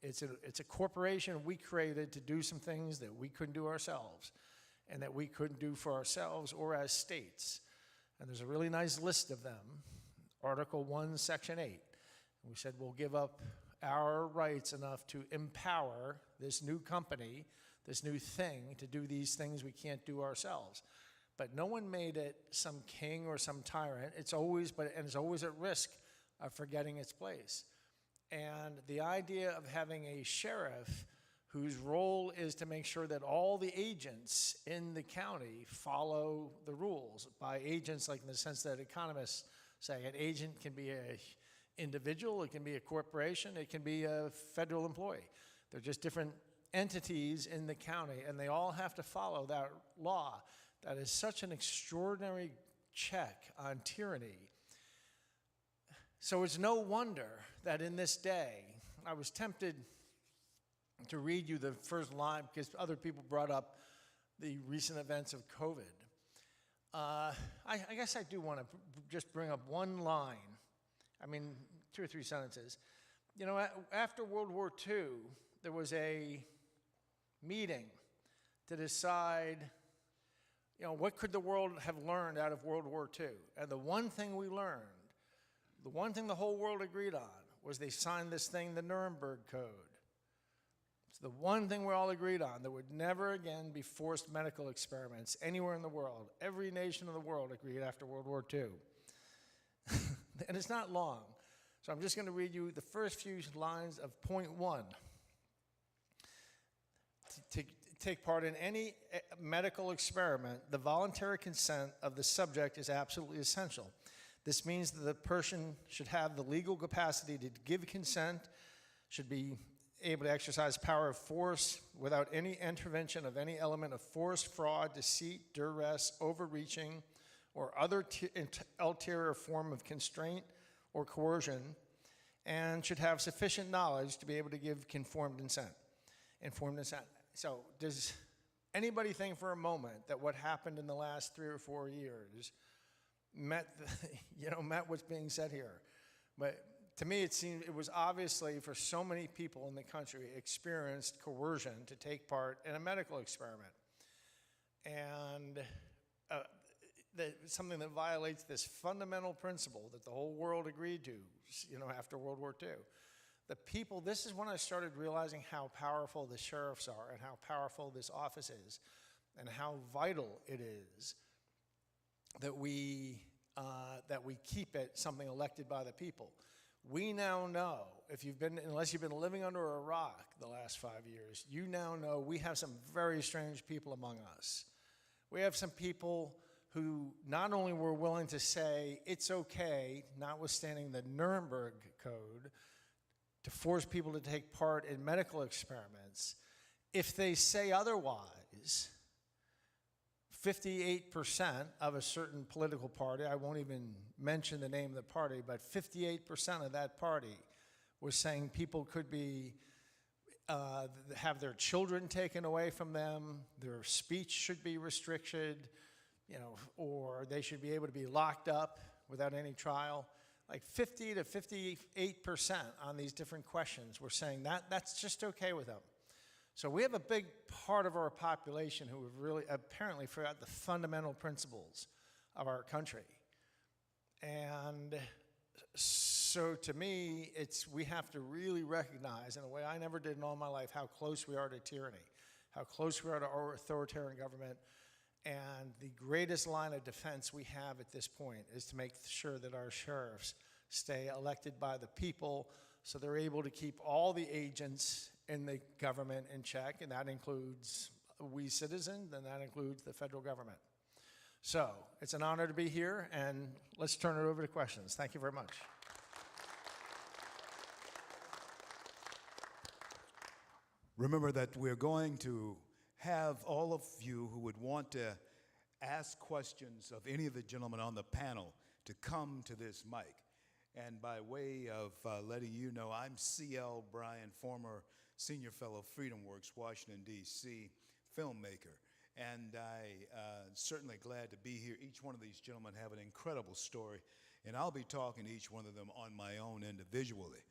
It's a corporation we created to do some things that we couldn't do ourselves, and that we couldn't do for ourselves or as states. And there's a really nice list of them. Article 1, Section 8. We said we'll give up our rights enough to empower this new company, this new thing, to do these things we can't do ourselves. But no one made it some king or some tyrant. It's always at risk of forgetting its place. And the idea of having a sheriff whose role is to make sure that all the agents in the county follow the rules. By agents, like in the sense that economists say, an agent can be an individual, it can be a corporation, it can be a federal employee. They're just different entities in the county, and they all have to follow that law. That is such an extraordinary check on tyranny. So it's no wonder that in this day, I was tempted to read you the first line because other people brought up the recent events of COVID. I guess I do want to just bring up one line. 2 or 3 sentences. After World War II, there was a meeting to decide, what could the world have learned out of World War II? And the one thing we learned, the one thing the whole world agreed on, was they signed this thing, the Nuremberg Code. It's the one thing we all agreed on. There would never again be forced medical experiments anywhere in the world. Every nation in the world agreed after World War II. And it's not long. So I'm just going to read you the first few lines of point 1. To take part in any medical experiment, the voluntary consent of the subject is absolutely essential. This means that the person should have the legal capacity to give consent, should be able to exercise power of force without any intervention of any element of force, fraud, deceit, duress, overreaching, or other ulterior form of constraint or coercion, and should have sufficient knowledge to be able to give informed consent. So does anybody think for a moment that what happened in the last 3 or 4 years met what's being said here? But to me, it seemed it was obviously, for so many people in the country, experienced coercion to take part in a medical experiment. And something that violates this fundamental principle that the whole world agreed to, after World War II. The people, this is when I started realizing how powerful the sheriffs are and how powerful this office is and how vital it is that we keep it something elected by the people. We now know, unless you've been living under a rock the last 5 years, you now know we have some very strange people among us. We have some people who not only were willing to say it's okay, notwithstanding the Nuremberg Code, to force people to take part in medical experiments. If they say otherwise, 58% of a certain political party, I won't even mention the name of the party, but 58% of that party was saying people could be, have their children taken away from them, their speech should be restricted, or they should be able to be locked up without any trial. Like 50 to 58% on these different questions were saying that's just okay with them. So we have a big part of our population who have really apparently forgot the fundamental principles of our country. And so to me, we have to really recognize, in a way I never did in all my life, how close we are to tyranny, how close we are to our authoritarian government. And the greatest line of defense we have at this point is to make sure that our sheriffs stay elected by the people so they're able to keep all the agents in the government in check, and that includes we citizens, and that includes the federal government. So it's an honor to be here, and let's turn it over to questions. Thank you very much. Remember that we're going to have all of you who would want to ask questions of any of the gentlemen on the panel to come to this mic. And by way of letting you know, I'm C.L. Bryan, former Senior Fellow FreedomWorks, Washington, D.C., filmmaker. And I'm certainly glad to be here. Each one of these gentlemen have an incredible story, and I'll be talking to each one of them on my own individually.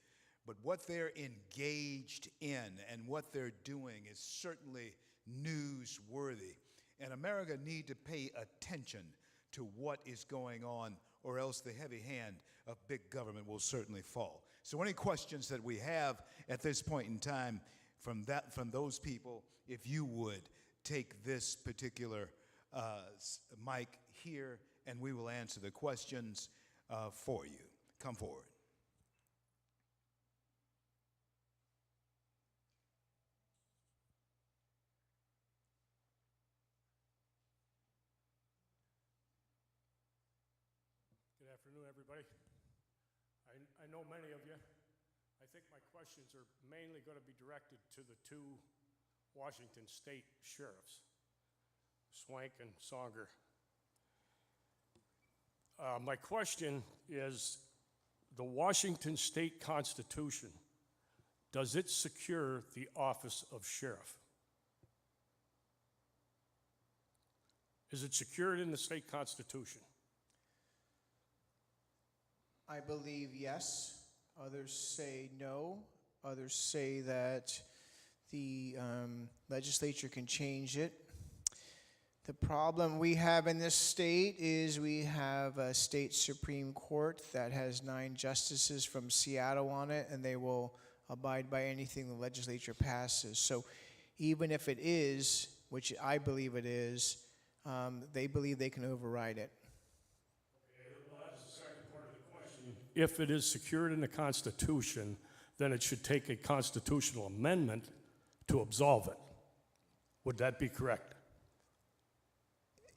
But what they're engaged in and what they're doing is certainly newsworthy. And America need to pay attention to what is going on, or else the heavy hand of big government will certainly fall. So any questions that we have at this point in time from those people, if you would take this particular mic here, and we will answer the questions for you. Come forward. Good afternoon, everybody. I know many of you. I think my questions are mainly going to be directed to the two Washington State sheriffs, Swank and Songer. My question is, the Washington State Constitution, does it secure the office of sheriff? Is it secured in the state constitution? I believe yes. Others say no. Others say that the legislature can change it. The problem we have in this state is we have a state Supreme Court that has 9 justices from Seattle on it, and they will abide by anything the legislature passes. So even if it is, which I believe it is, they believe they can override it. If it is secured in the Constitution, then it should take a constitutional amendment to absolve it. Would that be correct?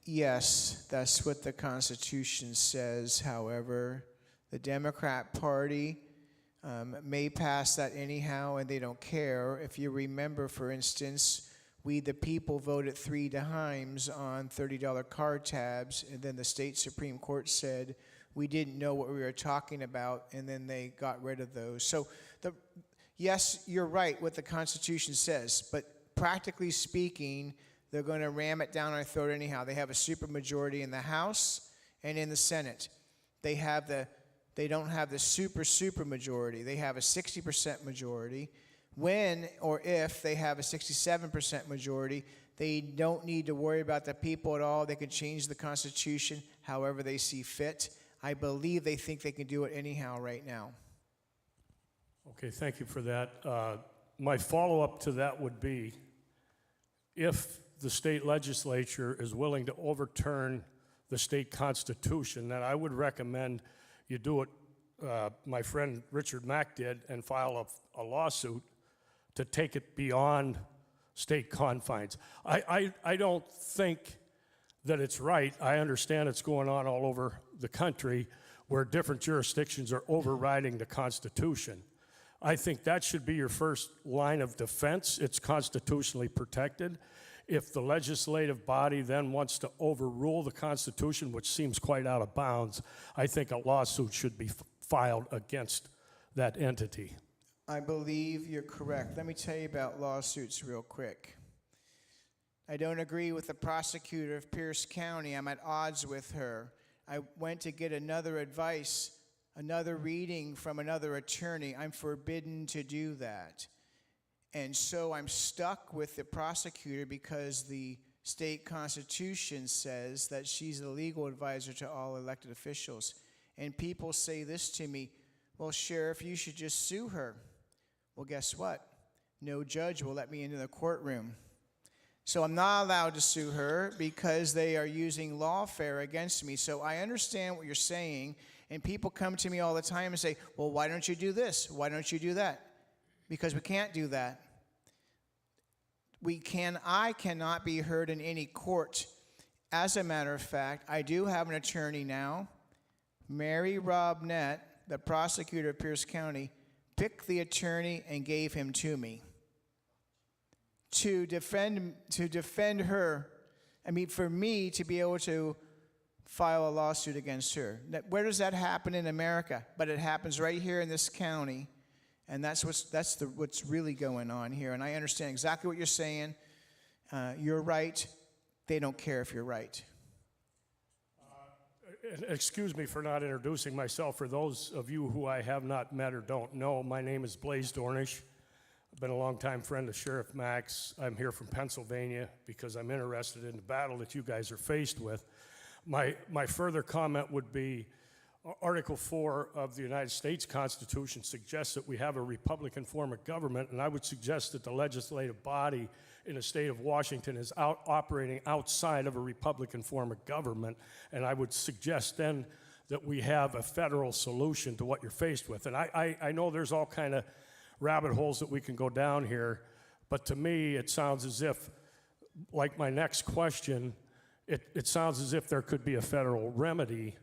Yes, that's what the Constitution says. However, the Democrat Party may pass that anyhow, and they don't care. If you remember, for instance, we the people voted 3 times on $30 car tabs, and then the state Supreme Court said we didn't know what we were talking about, and then they got rid of those. So, yes, you're right what the Constitution says, but practically speaking, they're going to ram it down our throat anyhow. They have a supermajority in the House and in the Senate. They don't have the super majority. They have a 60% majority. When or if they have a 67% majority, they don't need to worry about the people at all. They can change the Constitution however they see fit. I believe they think they can do it anyhow right now. Okay, thank you for that. My follow-up to that would be, if the state legislature is willing to overturn the state constitution, then I would recommend you do what my friend Richard Mack did and file a lawsuit to take it beyond state confines. I don't think that it's right. I understand it's going on all over the country where different jurisdictions are overriding the Constitution. I think that should be your first line of defense. It's constitutionally protected. If the legislative body then wants to overrule the Constitution, which seems quite out of bounds, I think a lawsuit should be filed against that entity. I believe you're correct. Let me tell you about lawsuits real quick. I don't agree with the prosecutor of Pierce County. I'm at odds with her. I went to get another advice, another reading from another attorney. I'm forbidden to do that. And so I'm stuck with the prosecutor because the state constitution says that she's the legal advisor to all elected officials. And people say this to me, well, Sheriff, you should just sue her. Well, guess what? No judge will let me into the courtroom. So I'm not allowed to sue her because they are using lawfare against me. So I understand what you're saying, and people come to me all the time and say, well, why don't you do this? Why don't you do that? Because we can't do that. I cannot be heard in any court. As a matter of fact, I do have an attorney now. Mary Robnett, the prosecutor of Pierce County, picked the attorney and gave him to me to defend her. I mean, for me to be able to file a lawsuit against her. Where does that happen in America? But it happens right here in this county, and that's what's really going on here. And I understand exactly what you're saying. You're right. They don't care if you're right. Excuse me for not introducing myself. For those of you who I have not met or don't know, my name is Blaze Dornish. I've been a longtime friend of Sheriff Max. I'm here from Pennsylvania because I'm interested in the battle that you guys are faced with. My further comment would be Article 4 of the United States Constitution suggests that we have a Republican form of government, and I would suggest that the legislative body in the state of Washington is operating outside of a Republican form of government, and I would suggest then that we have a federal solution to what you're faced with. And I know there's all kind of rabbit holes that we can go down here, but to me it sounds as if, like my next question, it sounds as if there could be a federal remedy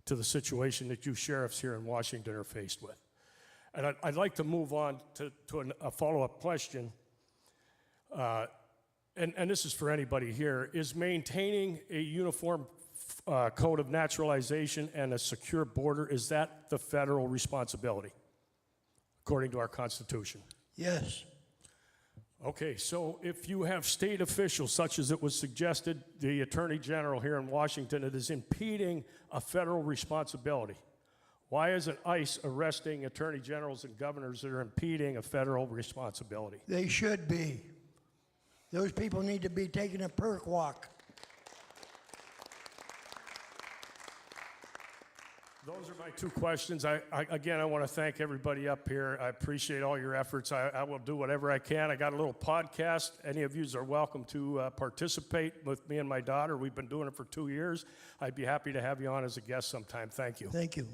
to the situation that you sheriffs here in Washington are faced with. And I'd like to move on to a follow-up question. And this is for anybody here. Is maintaining a uniform code of naturalization and a secure border, is that the federal responsibility, according to our Constitution? Yes. Okay, so if you have state officials, such as it was suggested, the Attorney General here in Washington, it is impeding a federal responsibility. Why isn't ICE arresting attorney generals and governors that are impeding a federal responsibility? They should be. Those people need to be taking a perk walk. Those are my two questions. Again, I want to thank everybody up here. I appreciate all your efforts. I will do whatever I can. I got a little podcast. Any of you are welcome to participate with me and my daughter. We've been doing it for 2 years. I'd be happy to have you on as a guest sometime. Thank you. Thank you.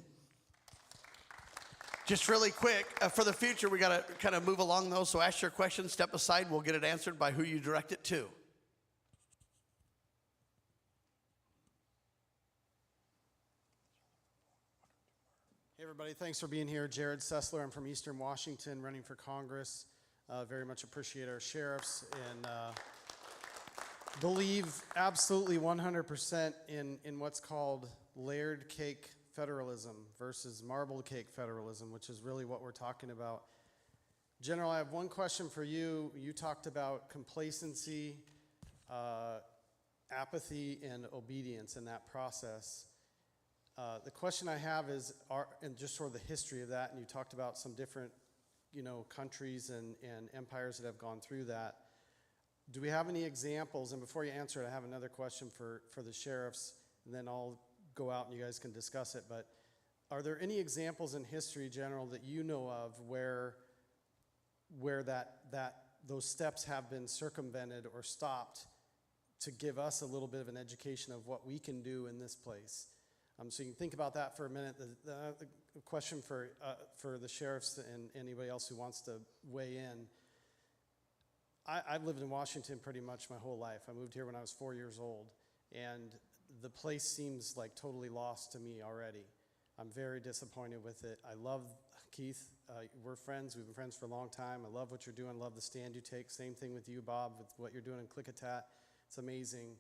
Just really quick, for the future, we got to kind of move along those. So ask your question, step aside, we'll get it answered by who you direct it to. Hey everybody, thanks for being here. Jared Sessler, I'm from Eastern Washington, running for Congress. Very much appreciate our sheriffs and believe absolutely 100% in what's called layered cake federalism versus marble cake federalism, which is really what we're talking about. General, I have one question for you. You talked about complacency, apathy, and obedience in that process. The question I have is, and just sort of the history of that, and you talked about some different, countries and empires that have gone through that. Do we have any examples? And before you answer it, I have another question for the sheriffs, and then I'll go out and you guys can discuss it. But are there any examples in history, General, that you know of where those steps have been circumvented or stopped to give us a little bit of an education of what we can do in this place? So you can think about that for a minute. The question for the sheriffs and anybody else who wants to weigh in. I've lived in Washington pretty much my whole life. I moved here when I was 4 years old. And the place seems like totally lost to me already. I'm very disappointed with it. I love Keith. We're friends. We've been friends for a long time. I love what you're doing. Love the stand you take. Same thing with you, Bob, with what you're doing in Klickitat. It's amazing.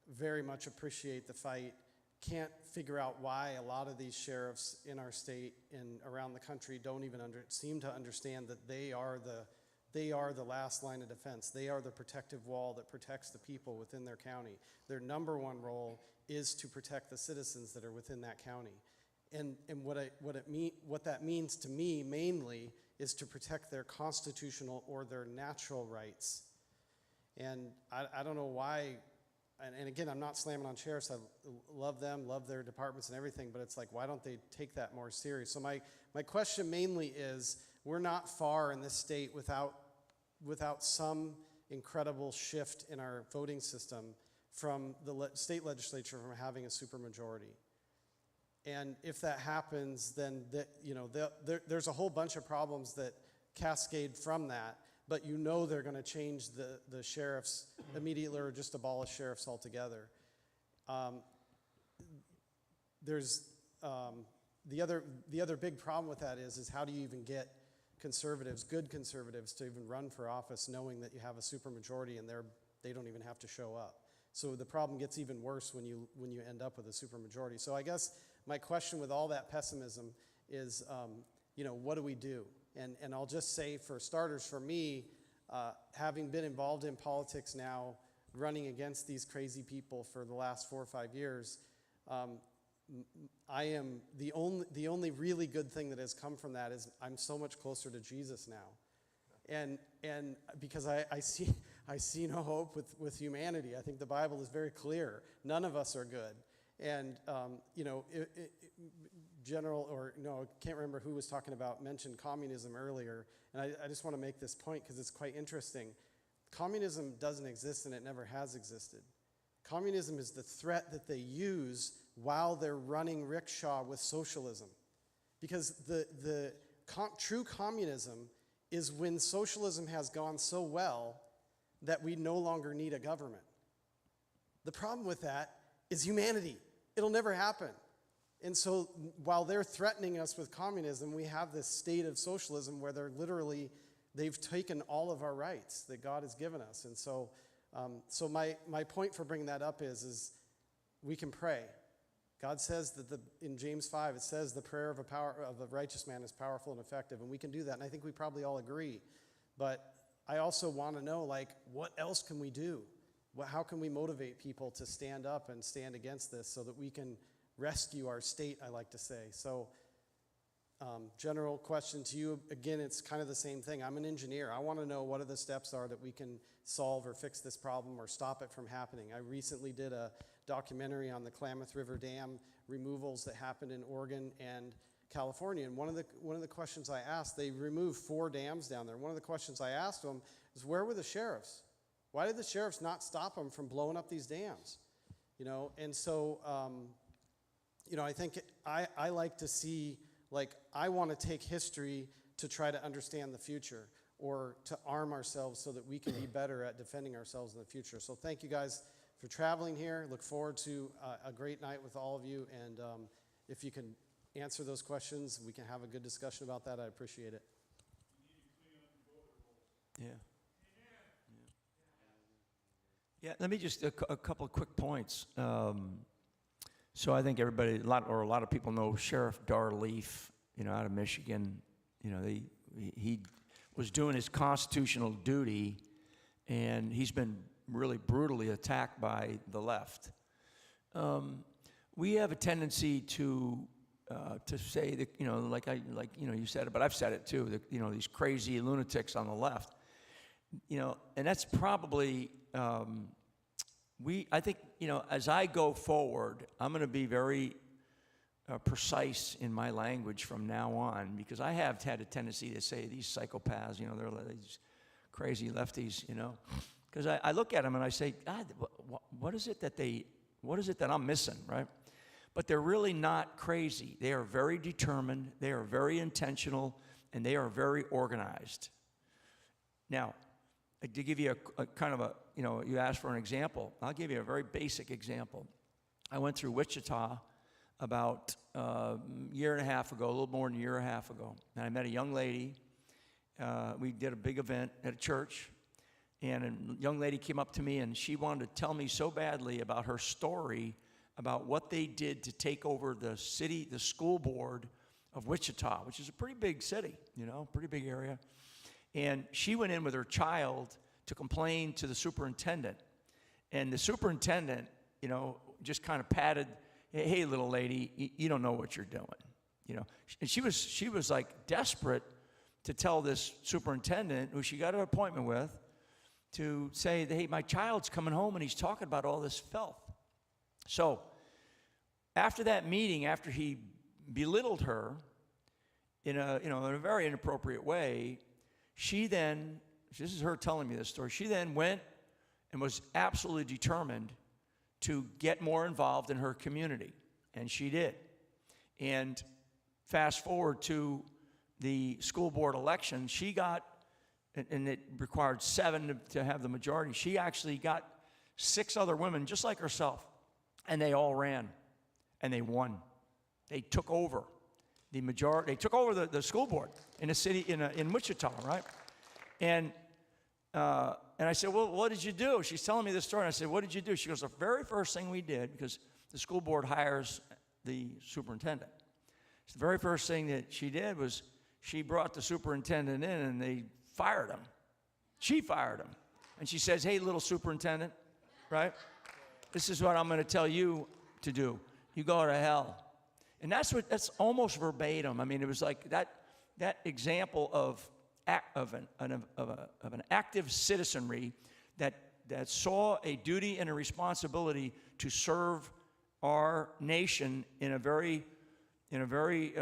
Very much appreciate the fight. Can't figure out why a lot of these sheriffs in our state and around the country don't even seem to understand that they are the last line of defense. They are the protective wall that protects the people within their county. Their number one role is to protect the citizens that are within that county. And what that means to me mainly is to protect their constitutional or their natural rights. And I don't know why, and again, I'm not slamming on sheriffs. I love them, love their departments and everything, but it's like, why don't they take that more serious? So my question mainly is, we're not far in this state without some incredible shift in our voting system from the state legislature from having a supermajority. And if that happens, then there's a whole bunch of problems that cascade from that, but you know they're going to change the sheriffs immediately or just abolish sheriffs altogether. There's the other big problem with that is how do you even get conservatives, good conservatives, to even run for office knowing that you have a supermajority and they don't even have to show up. So the problem gets even worse when you end up with a supermajority. So I guess my question with all that pessimism is, what do we do? And I'll just say, for starters, for me, having been involved in politics now, running against these crazy people for the last 4 or 5 years, I am the only really good thing that has come from that is I'm so much closer to Jesus now, and because I see no hope with humanity. I think the Bible is very clear. None of us are good, and I can't remember who was talking about, mentioned communism earlier, and I just want to make this point because it's quite interesting. Communism doesn't exist and it never has existed. Communism is the threat that they use while they're running rickshaw with socialism. Because the true communism is when socialism has gone so well that we no longer need a government. The problem with that is humanity. It'll never happen. And so while they're threatening us with communism, we have this state of socialism where they've taken all of our rights that God has given us. And so my point for bringing that up is we can pray. God says that in James 5, it says the prayer of a righteous man is powerful and effective, and we can do that, and I think we probably all agree. But I also want to know, what else can we do? How can we motivate people to stand up and stand against this so that we can rescue our state, I like to say. So general question to you, again, it's kind of the same thing. I'm an engineer. I want to know what are the steps are that we can solve or fix this problem or stop it from happening. I recently did a documentary on the Klamath River Dam removals that happened in Oregon and California. And one of the questions I asked, they removed 4 dams down there. One of the questions I asked them is, where were the sheriffs? Why did the sheriffs not stop them from blowing up these dams? And so, I think I like to see, I want to take history to try to understand the future or to arm ourselves so that we can be better at defending ourselves in the future. So thank you guys for traveling here. Look forward to a great night with all of you. And if you can answer those questions, we can have a good discussion about that. I appreciate it. Yeah. Yeah, let me just, a couple of quick points. So I think everybody, a lot of people know Sheriff Dar Leaf, out of Michigan. He was doing his constitutional duty, and he's been really brutally attacked by the left. We have a tendency to say that, you said it, but I've said it too. That these crazy lunatics on the left, and that's probably. I think, as I go forward, I'm going to be very precise in my language from now on, because I have had a tendency to say these psychopaths, they're these crazy lefties, because I look at them and I say, God, what is it that I'm missing, right? But they're really not crazy. They are very determined, they are very intentional, and they are very organized. Now, to give you a kind of a, you asked for an example. I'll give you a very basic example. I went through Wichita about a year and a half ago, a little more than a year and a half ago, and I met a young lady. We did a big event at a church, and a young lady came up to me, and she wanted to tell me so badly about her story about what they did to take over the school board of Wichita, which is a pretty big city, pretty big area. And she went in with her child to complain to the superintendent. And the superintendent, just kind of patted, hey, little lady, you don't know what you're doing, And she was like desperate to tell this superintendent, who she got an appointment with, to say, hey, my child's coming home and he's talking about all this filth. So after that meeting, after he belittled her in a very inappropriate way, she then, this is her telling me this story, she then went and was absolutely determined to get more involved in her community, and she did. And fast forward to the school board election, she got, and it required 7 to have the majority, she actually got 6 other women just like herself, and they all ran, and they won. They took over the majority. They took over the school board in a city in Wichita, right? And I said, well, what did you do? She's telling me this story, and I said, what did you do? She goes, the very first thing we did, because the school board hires the superintendent. So the very first thing that she did was she brought the superintendent in, and they fired him. She fired him. And she says, hey, little superintendent, right? This is what I'm going to tell you to do. You go to hell. And that's almost verbatim. I mean, it was like that example of an active citizenry that saw a duty and a responsibility to serve our nation in a very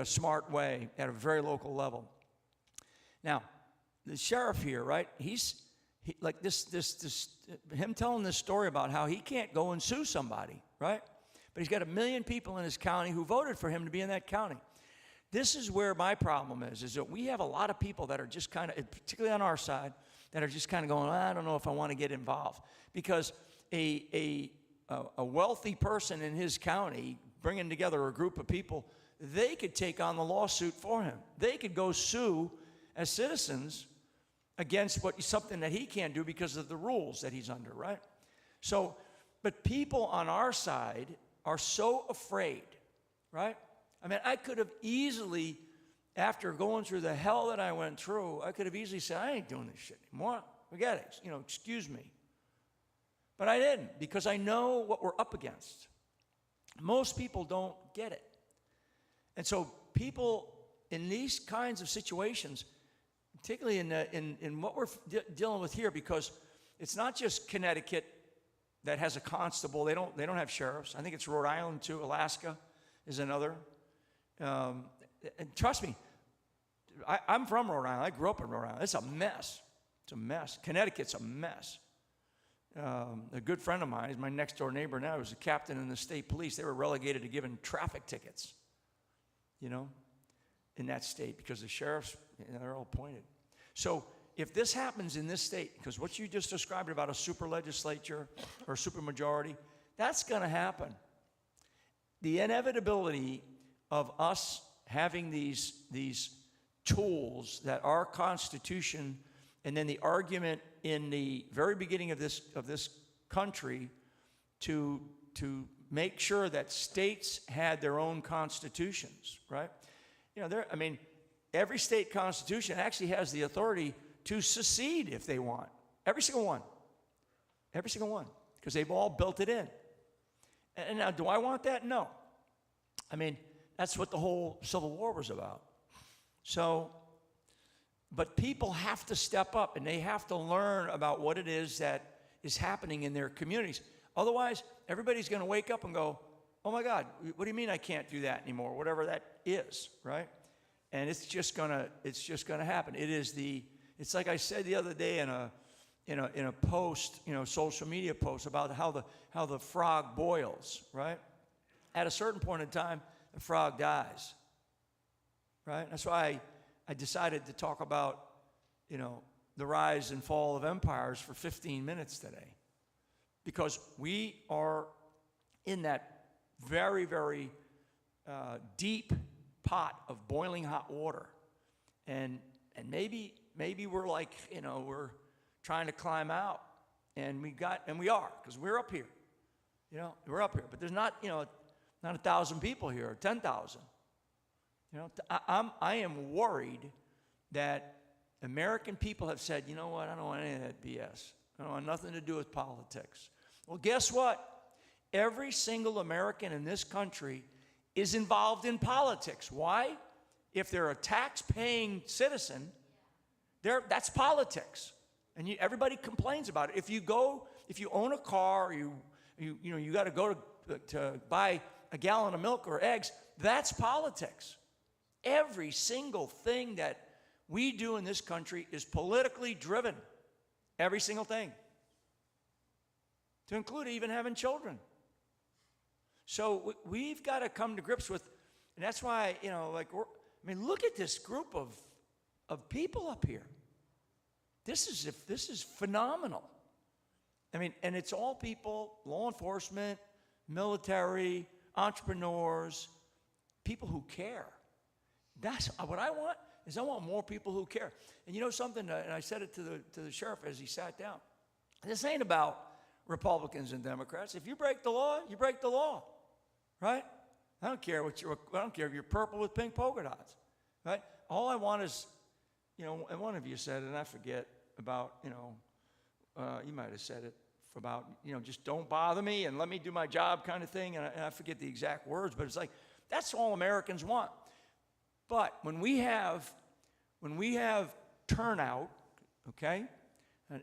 smart way at a very local level. Now, the sheriff here, right? He's like him telling this story about how he can't go and sue somebody, right? But he's got 1 million people in his county who voted for him to be in that county. This is where my problem is that we have a lot of people that are just kind of, particularly on our side, that are just kind of going, I don't know if I want to get involved. Because a wealthy person in his county, bringing together a group of people, they could take on the lawsuit for him. They could go sue as citizens against something that he can't do because of the rules that he's under, right? So, but people on our side are so afraid, right? I mean, I could have easily, after going through the hell that I went through, I could have easily said, I ain't doing this shit anymore. Forget it. Excuse me. But I didn't, because I know what we're up against. Most people don't get it. And so people in these kinds of situations, particularly in what we're dealing with here, because it's not just Connecticut that has a constable. They don't have sheriffs. I think it's Rhode Island too. Alaska is another. And trust me, I'm from Rhode Island. I grew up in Rhode Island. It's a mess. It's a mess. Connecticut's a mess. A good friend of mine is my next door neighbor now. He was a captain in the state police. They were relegated to giving traffic tickets, in that state, because the sheriffs, they're all appointed. So if this happens in this state, because what you just described about a super legislature or super majority, that's going to happen. The inevitability of us having these tools that our Constitution, and then the argument in the very beginning of this country to make sure that states had their own constitutions, right? Every state constitution actually has the authority to secede if they want. Every single one. Every single one. Because they've all built it in. And now, do I want that? No. That's what the whole Civil War was about. So, but people have to step up, and they have to learn about what it is that is happening in their communities. Otherwise, everybody's going to wake up and go, oh my God, what do you mean I can't do that anymore? Whatever that is, right? And it's just gonna happen. It's like I said the other day in a post, social media post about how the frog boils, right? At a certain point in time, the frog dies, right? That's why I decided to talk about, the rise and fall of empires for 15 minutes today, because we are in that very, very deep pot of boiling hot water, and maybe we're like, we're trying to climb out, and we are, because we're up here, we're up here, but there's not 1,000 people here or 10,000. I am worried that American people have said, you know what, I don't want any of that BS. I don't want nothing to do with politics. Well, guess what? Every single American in this country is involved in politics. Why? If they're a tax-paying citizen, that's politics. And everybody complains about it. If you own a car, you got to go to buy a gallon of milk or eggs, that's politics. Every single thing that we do in this country is politically driven. Every single thing. To include even having children. So we've got to come to grips with, and that's why, look at this group of people up here. This is phenomenal. And it's all people, law enforcement, military, entrepreneurs, people who care. That's what I want. I want more people who care. And you know something, and I said it to the sheriff as he sat down. This ain't about Republicans and Democrats. If you break the law, you break the law, right? I don't care if you're purple with pink polka dots, right? All I want is, and one of you said, and I forget about, you might have said it about, just don't bother me and let me do my job kind of thing. And I forget the exact words, but it's like that's all Americans want. But when we have turnout, okay,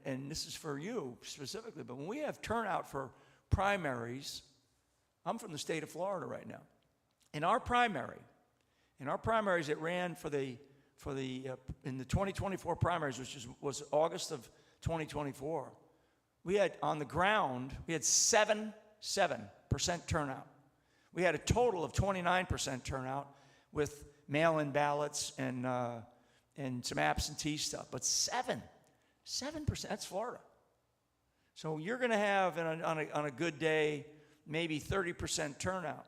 and this is for you specifically, but when we have turnout for primaries, I'm from the state of Florida right now. In our primaries that ran in the 2024 primaries, which was August of 2024, we had on the ground 7% turnout. We had a total of 29% turnout with mail-in ballots and some absentee stuff, but 7%, that's Florida. So you're going to have, on a good day, maybe 30% turnout.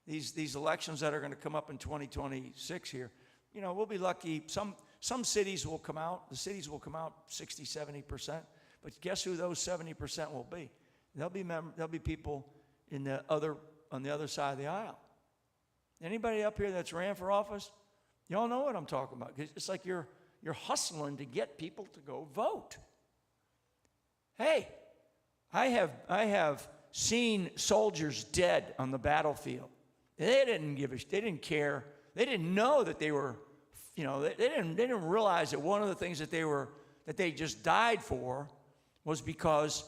These elections that are going to come up in 2026 here, we'll be lucky. Some cities will come out. The cities will come out 60, 70%. But guess who those 70% will be? There'll be people on the other side of the aisle. Anybody up here that's ran for office, y'all know what I'm talking about. It's like you're hustling to get people to go vote. Hey, I have seen soldiers dead on the battlefield. They didn't care. They didn't know that they were, they didn't realize that one of the things that they just died for was because,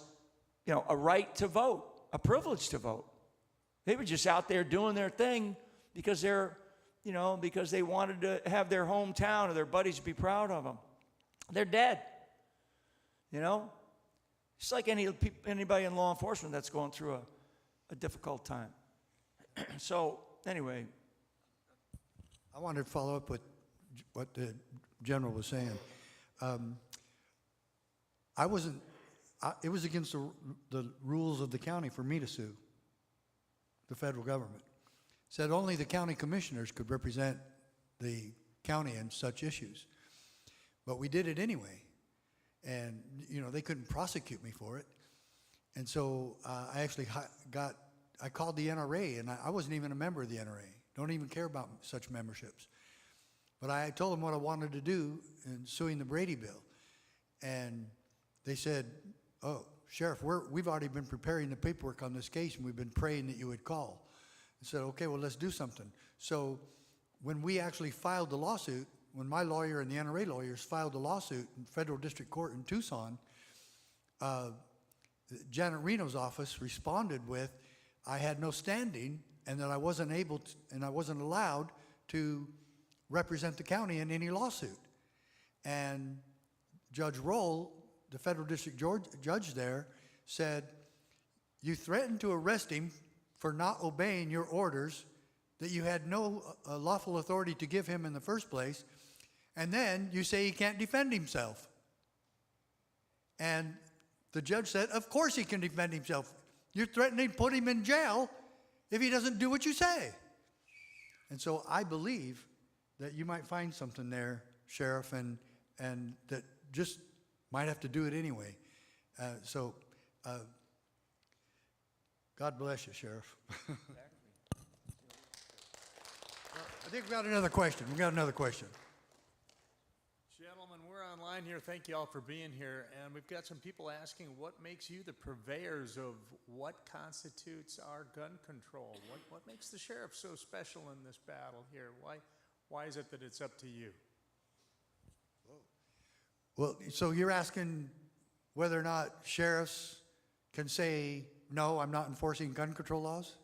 a right to vote, a privilege to vote. They were just out there doing their thing because because they wanted to have their hometown or their buddies be proud of them. They're dead. It's like anybody in law enforcement that's going through a difficult time. So anyway, I wanted to follow up with what the general was saying. It was against the rules of the county for me to sue the federal government. Said only the county commissioners could represent the county in such issues. But we did it anyway. And, they couldn't prosecute me for it. And so I actually I called the NRA, and I wasn't even a member of the NRA. Don't even care about such memberships. But I told them what I wanted to do in suing the Brady bill. And they said, oh, Sheriff, we've already been preparing the paperwork on this case, and we've been praying that you would call. I said, okay, well, let's do something. So when we actually filed the lawsuit, when my lawyer and the NRA lawyers filed the lawsuit in federal district court in Tucson, Janet Reno's office responded with, I had no standing and that I wasn't able to, and I wasn't allowed to represent the county in any lawsuit. And Judge Roll, the federal district judge there, said, you threatened to arrest him for not obeying your orders that you had no lawful authority to give him in the first place, and then you say he can't defend himself. And the judge said, of course he can defend himself. You're threatening to put him in jail if he doesn't do what you say. And so I believe that you might find something there, Sheriff, and that just might have to do it anyway. God bless you, Sheriff. I think we got another question. Gentlemen, we're online here. Thank you all for being here. And we've got some people asking, what makes you the purveyors of what constitutes our gun control? What makes the sheriff so special in this battle here? Why is it that it's up to you? Well, so you're asking whether or not sheriffs can say, no, I'm not enforcing gun control laws?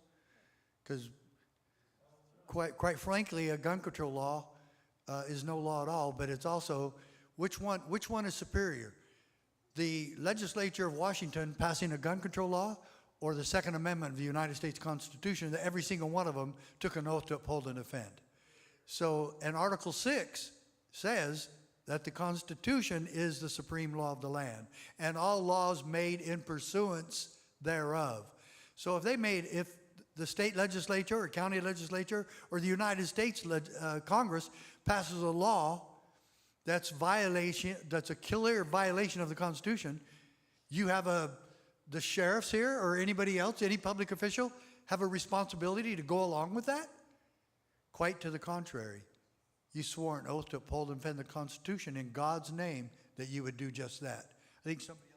Because quite frankly, a gun control law is no law at all, but it's also, which one is superior? The legislature of Washington passing a gun control law, or the Second Amendment of the United States Constitution, that every single one of them took an oath to uphold and defend? So, and Article 6 says that the Constitution is the supreme law of the land, and all laws made in pursuance thereof. So if the state legislature or county legislature or the United States Congress passes a law that's a clear violation of the Constitution, you have the sheriffs here or anybody else, any public official, have a responsibility to go along with that? Quite to the contrary. You swore an oath to uphold and defend the Constitution in God's name that you would do just that. I think somebody else.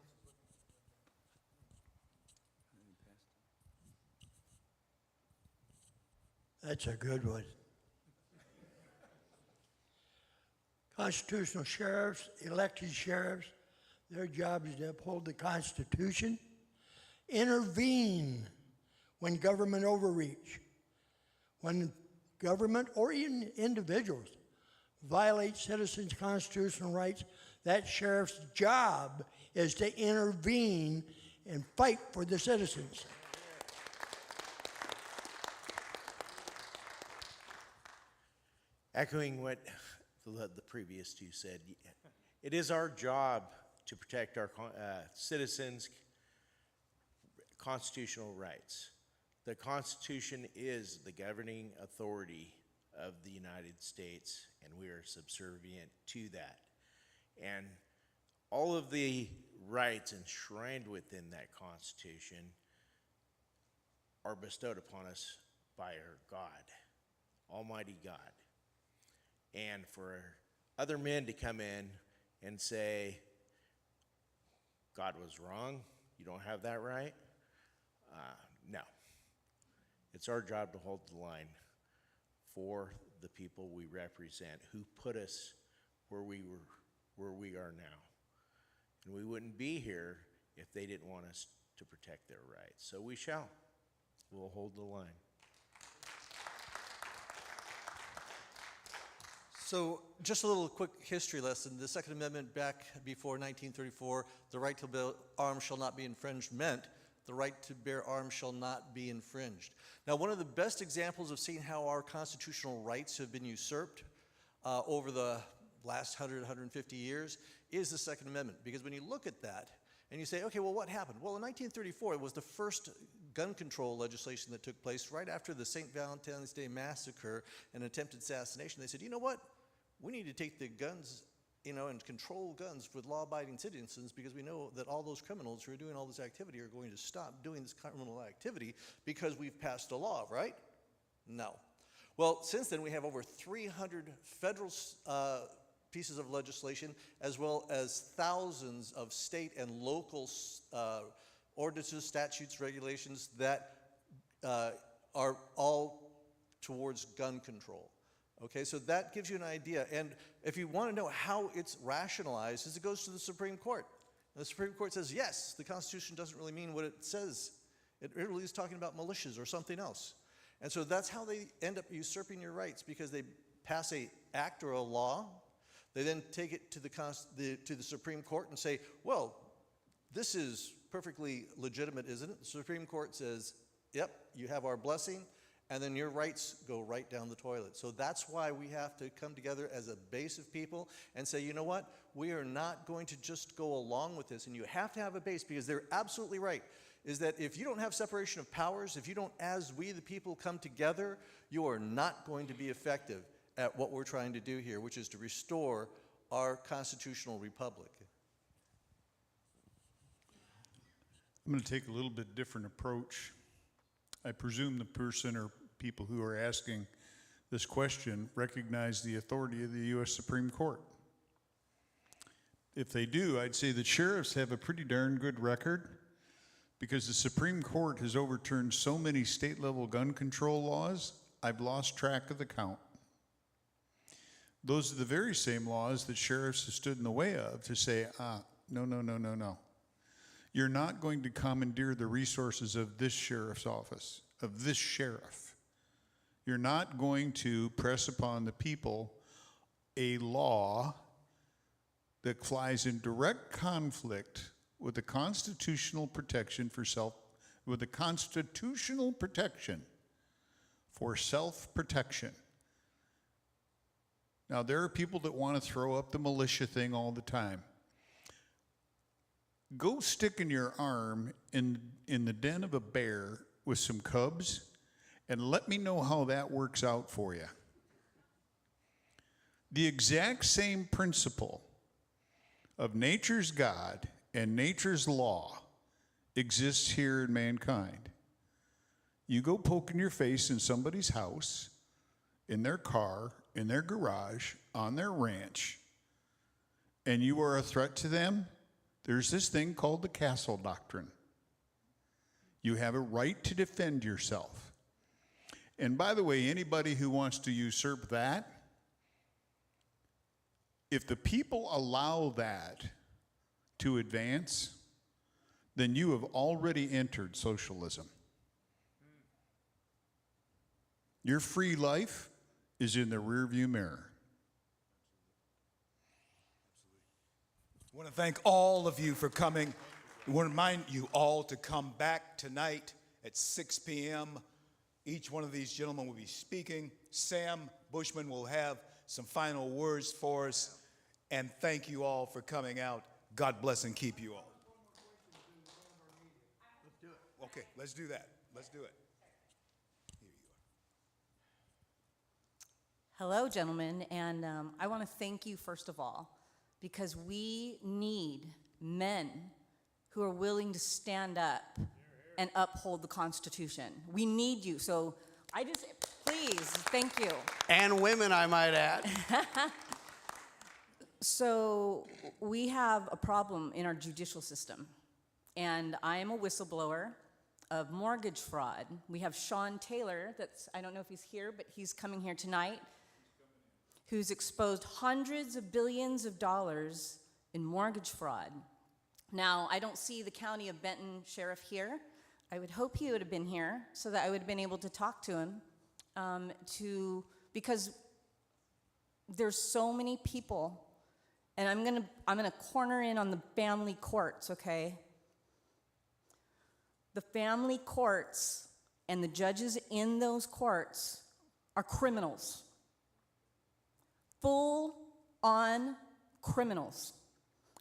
That's a good one. Constitutional sheriffs, elected sheriffs, their job is to uphold the Constitution, intervene when government overreach, when government or even individuals violate citizens' constitutional rights. That sheriff's job is to intervene and fight for the citizens. Echoing what the previous two said, it is our job to protect our citizens' constitutional rights. The Constitution is the governing authority of the United States, and we are subservient to that. And all of the rights enshrined within that Constitution are bestowed upon us by our God, Almighty God. And for other men to come in and say, God was wrong, you don't have that right, no. It's our job to hold the line for the people we represent, who put us where we are now. And we wouldn't be here if they didn't want us to protect their rights. So we shall. We'll hold the line. So just a little quick history lesson. The Second Amendment back before 1934, the right to bear arms shall not be infringed, meant the right to bear arms shall not be infringed. Now, one of the best examples of seeing how our constitutional rights have been usurped over the last 100, 150 years is the Second Amendment. Because when you look at that and you say, okay, well, what happened? Well, in 1934, it was the first gun control legislation that took place right after the St. Valentine's Day massacre and attempted assassination. They said, you know what? We need to take the guns, and control guns with law-abiding citizens, because we know that all those criminals who are doing all this activity are going to stop doing this criminal activity because we've passed a law, right? No. Well, since then, we have over 300 federal pieces of legislation, as well as thousands of state and local ordinances, statutes, regulations that are all towards gun control. Okay, so that gives you an idea. And if you want to know how it's rationalized, is it goes to the Supreme Court. And the Supreme Court says, yes, the Constitution doesn't really mean what it says. It really is talking about militias or something else. And so that's how they end up usurping your rights, because they pass an act or a law. They then take it to the Supreme Court and say, well, this is perfectly legitimate, isn't it? The Supreme Court says, yep, you have our blessing. and then your rights go right down the toilet. So that's why we have to come together as a base of people and say, you know what, we are not going to just go along with this, and you have to have a base, because they're absolutely right, is that if you don't have separation of powers, if you don't, as we the people, come together, you are not going to be effective at what we're trying to do here, which is to restore our constitutional republic. I'm going to take a little bit different approach. I presume the person or people who are asking this question recognize the authority of the U.S. Supreme Court. If they do, I'd say that sheriffs have a pretty darn good record, because the Supreme Court has overturned so many state-level gun control laws, I've lost track of the count. Those are the very same laws that sheriffs have stood in the way of to say, no. You're not going to commandeer the resources of this sheriff's office, of this sheriff. You're not going to press upon the people a law that flies in direct conflict with the constitutional protection for self-protection. Now, there are people that want to throw up the militia thing all the time. Go sticking your arm in the den of a bear with some cubs, and let me know how that works out for you. The exact same principle of nature's God and nature's law exists here in mankind. You go poking your face in somebody's house, in their car, in their garage, on their ranch, and you are a threat to them, there's this thing called the castle doctrine. You have a right to defend yourself. And by the way, anybody who wants to usurp that, if the people allow that to advance, then you have already entered socialism. Your free life is in the rearview mirror. I want to thank all of you for coming. I want to remind you all to come back tonight at 6 p.m. Each one of these gentlemen will be speaking. Sam Bushman will have some final words for us. And thank you all for coming out. God bless and keep you all. Let's do it. Okay, let's do that. Let's do it. Here you are. Hello, gentlemen, and I want to thank you first of all, because we need men who are willing to stand up and uphold the Constitution. We need you, so please, thank you. And women, I might add. So we have a problem in our judicial system, and I am a whistleblower of mortgage fraud. We have Sean Taylor, I don't know if he's here, but he's coming here tonight, who's exposed hundreds of billions of dollars in mortgage fraud. Now, I don't see the County of Benton Sheriff here. I would hope he would have been here so that I would have been able to talk to him, because there's so many people, and I'm gonna corner in on the family courts, okay? The family courts and the judges in those courts are criminals. Full-on criminals.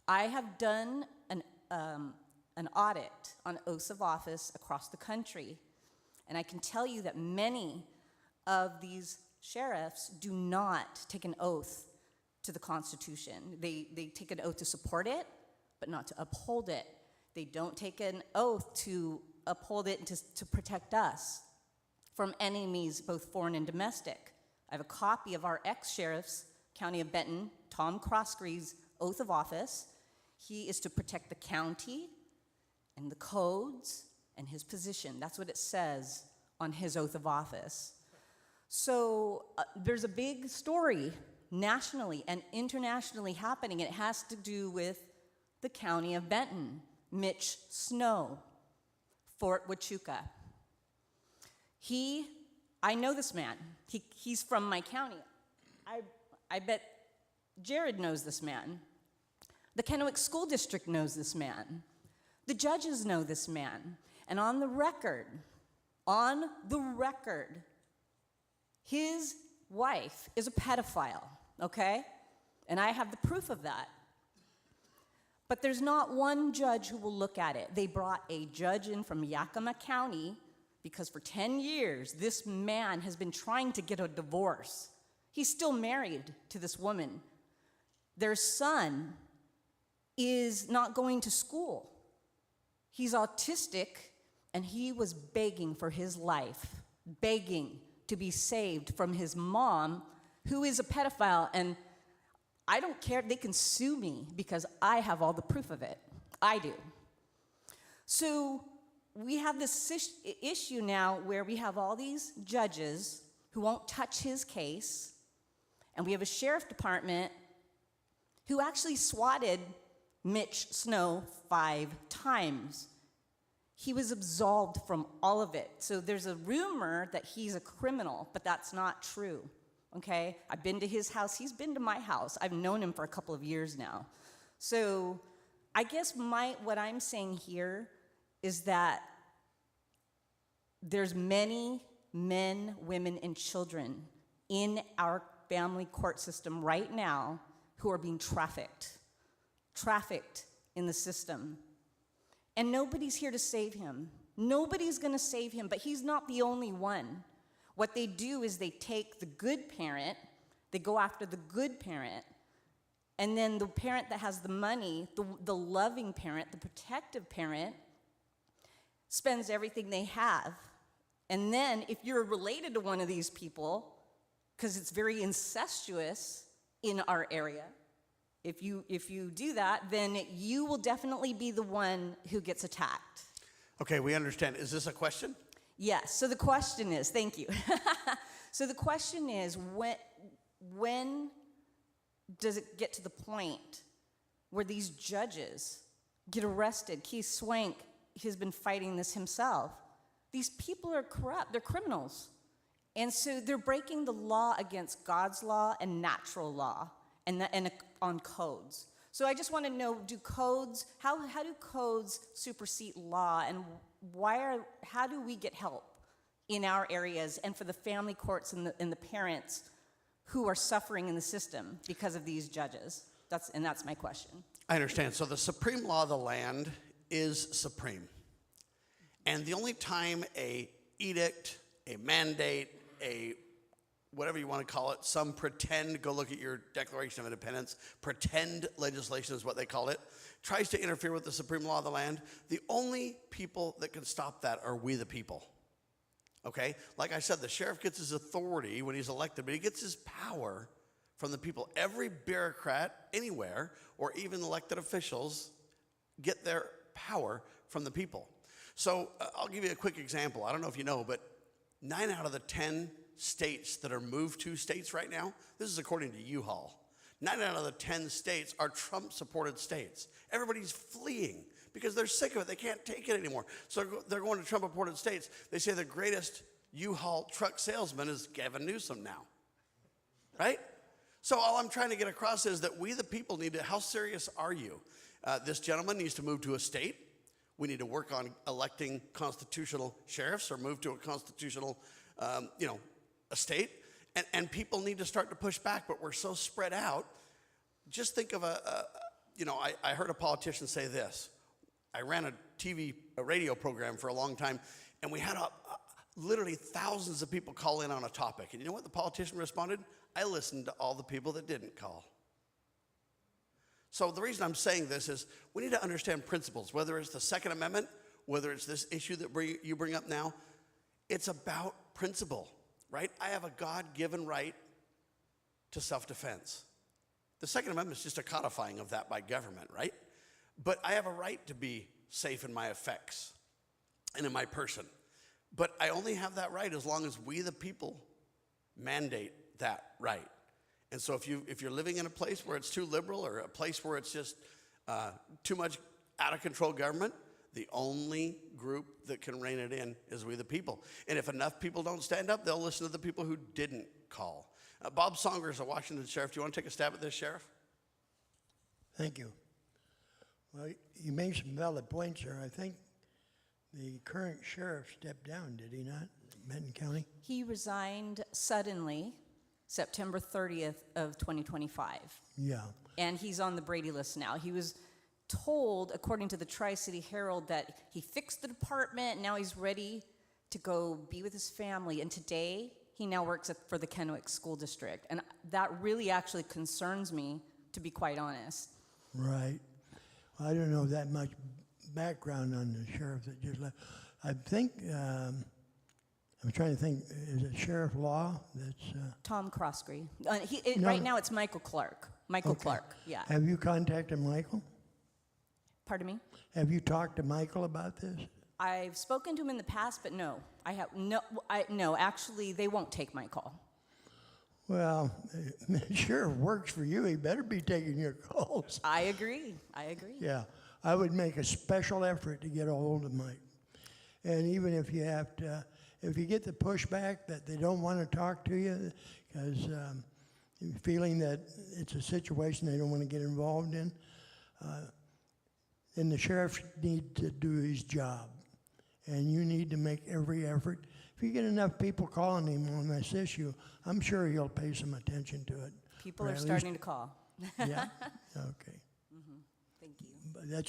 I have done an audit on oaths of office across the country, and I can tell you that many of these sheriffs do not take an oath to the Constitution. They take an oath to support it, but not to uphold it. They don't take an oath to uphold it and to protect us from enemies, both foreign and domestic. I have a copy of our ex-sheriff's, County of Benton, Tom Croskery's oath of office. He is to protect the county and the codes and his position. That's what it says on his oath of office. So there's a big story nationally and internationally happening. It has to do with the County of Benton, Mitch Snow, Fort Huachuca. I know this man. He's from my county. I bet Jared knows this man. The Kennewick School District knows this man. The judges know this man. And on the record, His wife is a pedophile, okay? And I have the proof of that. But there's not one judge who will look at it. They brought a judge in from Yakima County because for 10 years, this man has been trying to get a divorce. He's still married to this woman. Their son is not going to school. He's autistic, and he was begging for his life, begging to be saved from his mom, who is a pedophile. And I don't care, they can sue me because I have all the proof of it. I do. So we have this issue now where we have all these judges who won't touch his case, and we have a sheriff department who actually swatted Mitch Snow 5 times. He was absolved from all of it. So there's a rumor that he's a criminal, but that's not true, okay? I've been to his house. He's been to my house. I've known him for a couple of years now. So I guess what I'm saying here is that there's many men, women, and children in our family court system right now who are being trafficked in the system. And nobody's here to save him. Nobody's gonna save him, but he's not the only one. What they do is they take the good parent, they go after the good parent, and then the parent that has the money, the loving parent, the protective parent, spends everything they have. And then if you're related to one of these people, because it's very incestuous in our area, if you do that, then you will definitely be the one who gets attacked. Okay, we understand. Is this a question? Yes, so the question is, thank you. So the question is, when does it get to the point where these judges get arrested? Keith Swank has been fighting this himself. These people are corrupt, they're criminals. And so they're breaking the law against God's law and natural law and on codes. So I just want to know, how do codes supersede law, and how do we get help in our areas and for the family courts and the parents who are suffering in the system because of these judges? That's my question. I understand. So the supreme law of the land is supreme. And the only time a edict, a mandate, a whatever you want to call it, some pretend, go look at your Declaration of Independence, pretend legislation is what they call it, tries to interfere with the supreme law of the land, the only people that can stop that are we the people. Okay? Like I said, the sheriff gets his authority when he's elected, but he gets his power from the people. Every bureaucrat anywhere, or even elected officials, get their power from the people. So I'll give you a quick example. I don't know if you know, but 9 out of the 10 states that are moved to states right now, this is according to U-Haul, 9 out of the 10 states are Trump-supported states. Everybody's fleeing because they're sick of it. They can't take it anymore. So they're going to Trump-supported states. They say the greatest U-Haul truck salesman is Gavin Newsom now, right? So all I'm trying to get across is that we the people need to, how serious are you? This gentleman needs to move to a state. We need to work on electing constitutional sheriffs or move to a constitutional, a state. And people need to start to push back, but we're so spread out. Just think of I heard a politician say this. I ran a radio program for a long time, and we had literally thousands of people call in on a topic. And you know what the politician responded? I listened to all the people that didn't call. So the reason I'm saying this is we need to understand principles, whether it's the Second Amendment, whether it's this issue that you bring up now. It's about principle, right? I have a God-given right to self-defense. The Second Amendment is just a codifying of that by government, right? But I have a right to be safe in my effects and in my person. But I only have that right as long as we, the people, mandate that right. And so if you're living in a place where it's too liberal or a place where it's just too much out of control government, the only group that can rein it in is we the people. And if enough people don't stand up, they'll listen to the people who didn't call. Bob Songer is a Washington sheriff. Do you want to take a stab at this, Sheriff? Thank you. Well, you made some valid points there. I think the current sheriff stepped down, did he not? Benton County? He resigned suddenly September 30th of 2025. Yeah. And he's on the Brady list now. He was told, according to the Tri-City Herald, that he fixed the department, now he's ready to go be with his family. And today, he now works for the Kennewick School District. And that really actually concerns me, to be quite honest. Right. I don't know that much background on the sheriff that just left. I think, I'm trying to think, is it Sheriff Law that's... Tom Croskrey. No. Right now, it's Michael Clark. Michael Okay. Clark, yeah. Have you contacted Michael? Pardon me? Have you talked to Michael about this? I've spoken to him in the past, but no. No, actually, they won't take my call. Well, sheriff works for you. He better be taking your calls. I agree. Yeah, I would make a special effort to get a hold of Mike. And even if you have to, if you get the pushback that they don't want to talk to you because feeling that it's a situation they don't want to get involved in, then the sheriff needs to do his job. And you need to make every effort. If you get enough people calling him on this issue, I'm sure he'll pay some attention to it. People Or are at starting to call. Yeah? Okay. Thank you. But that's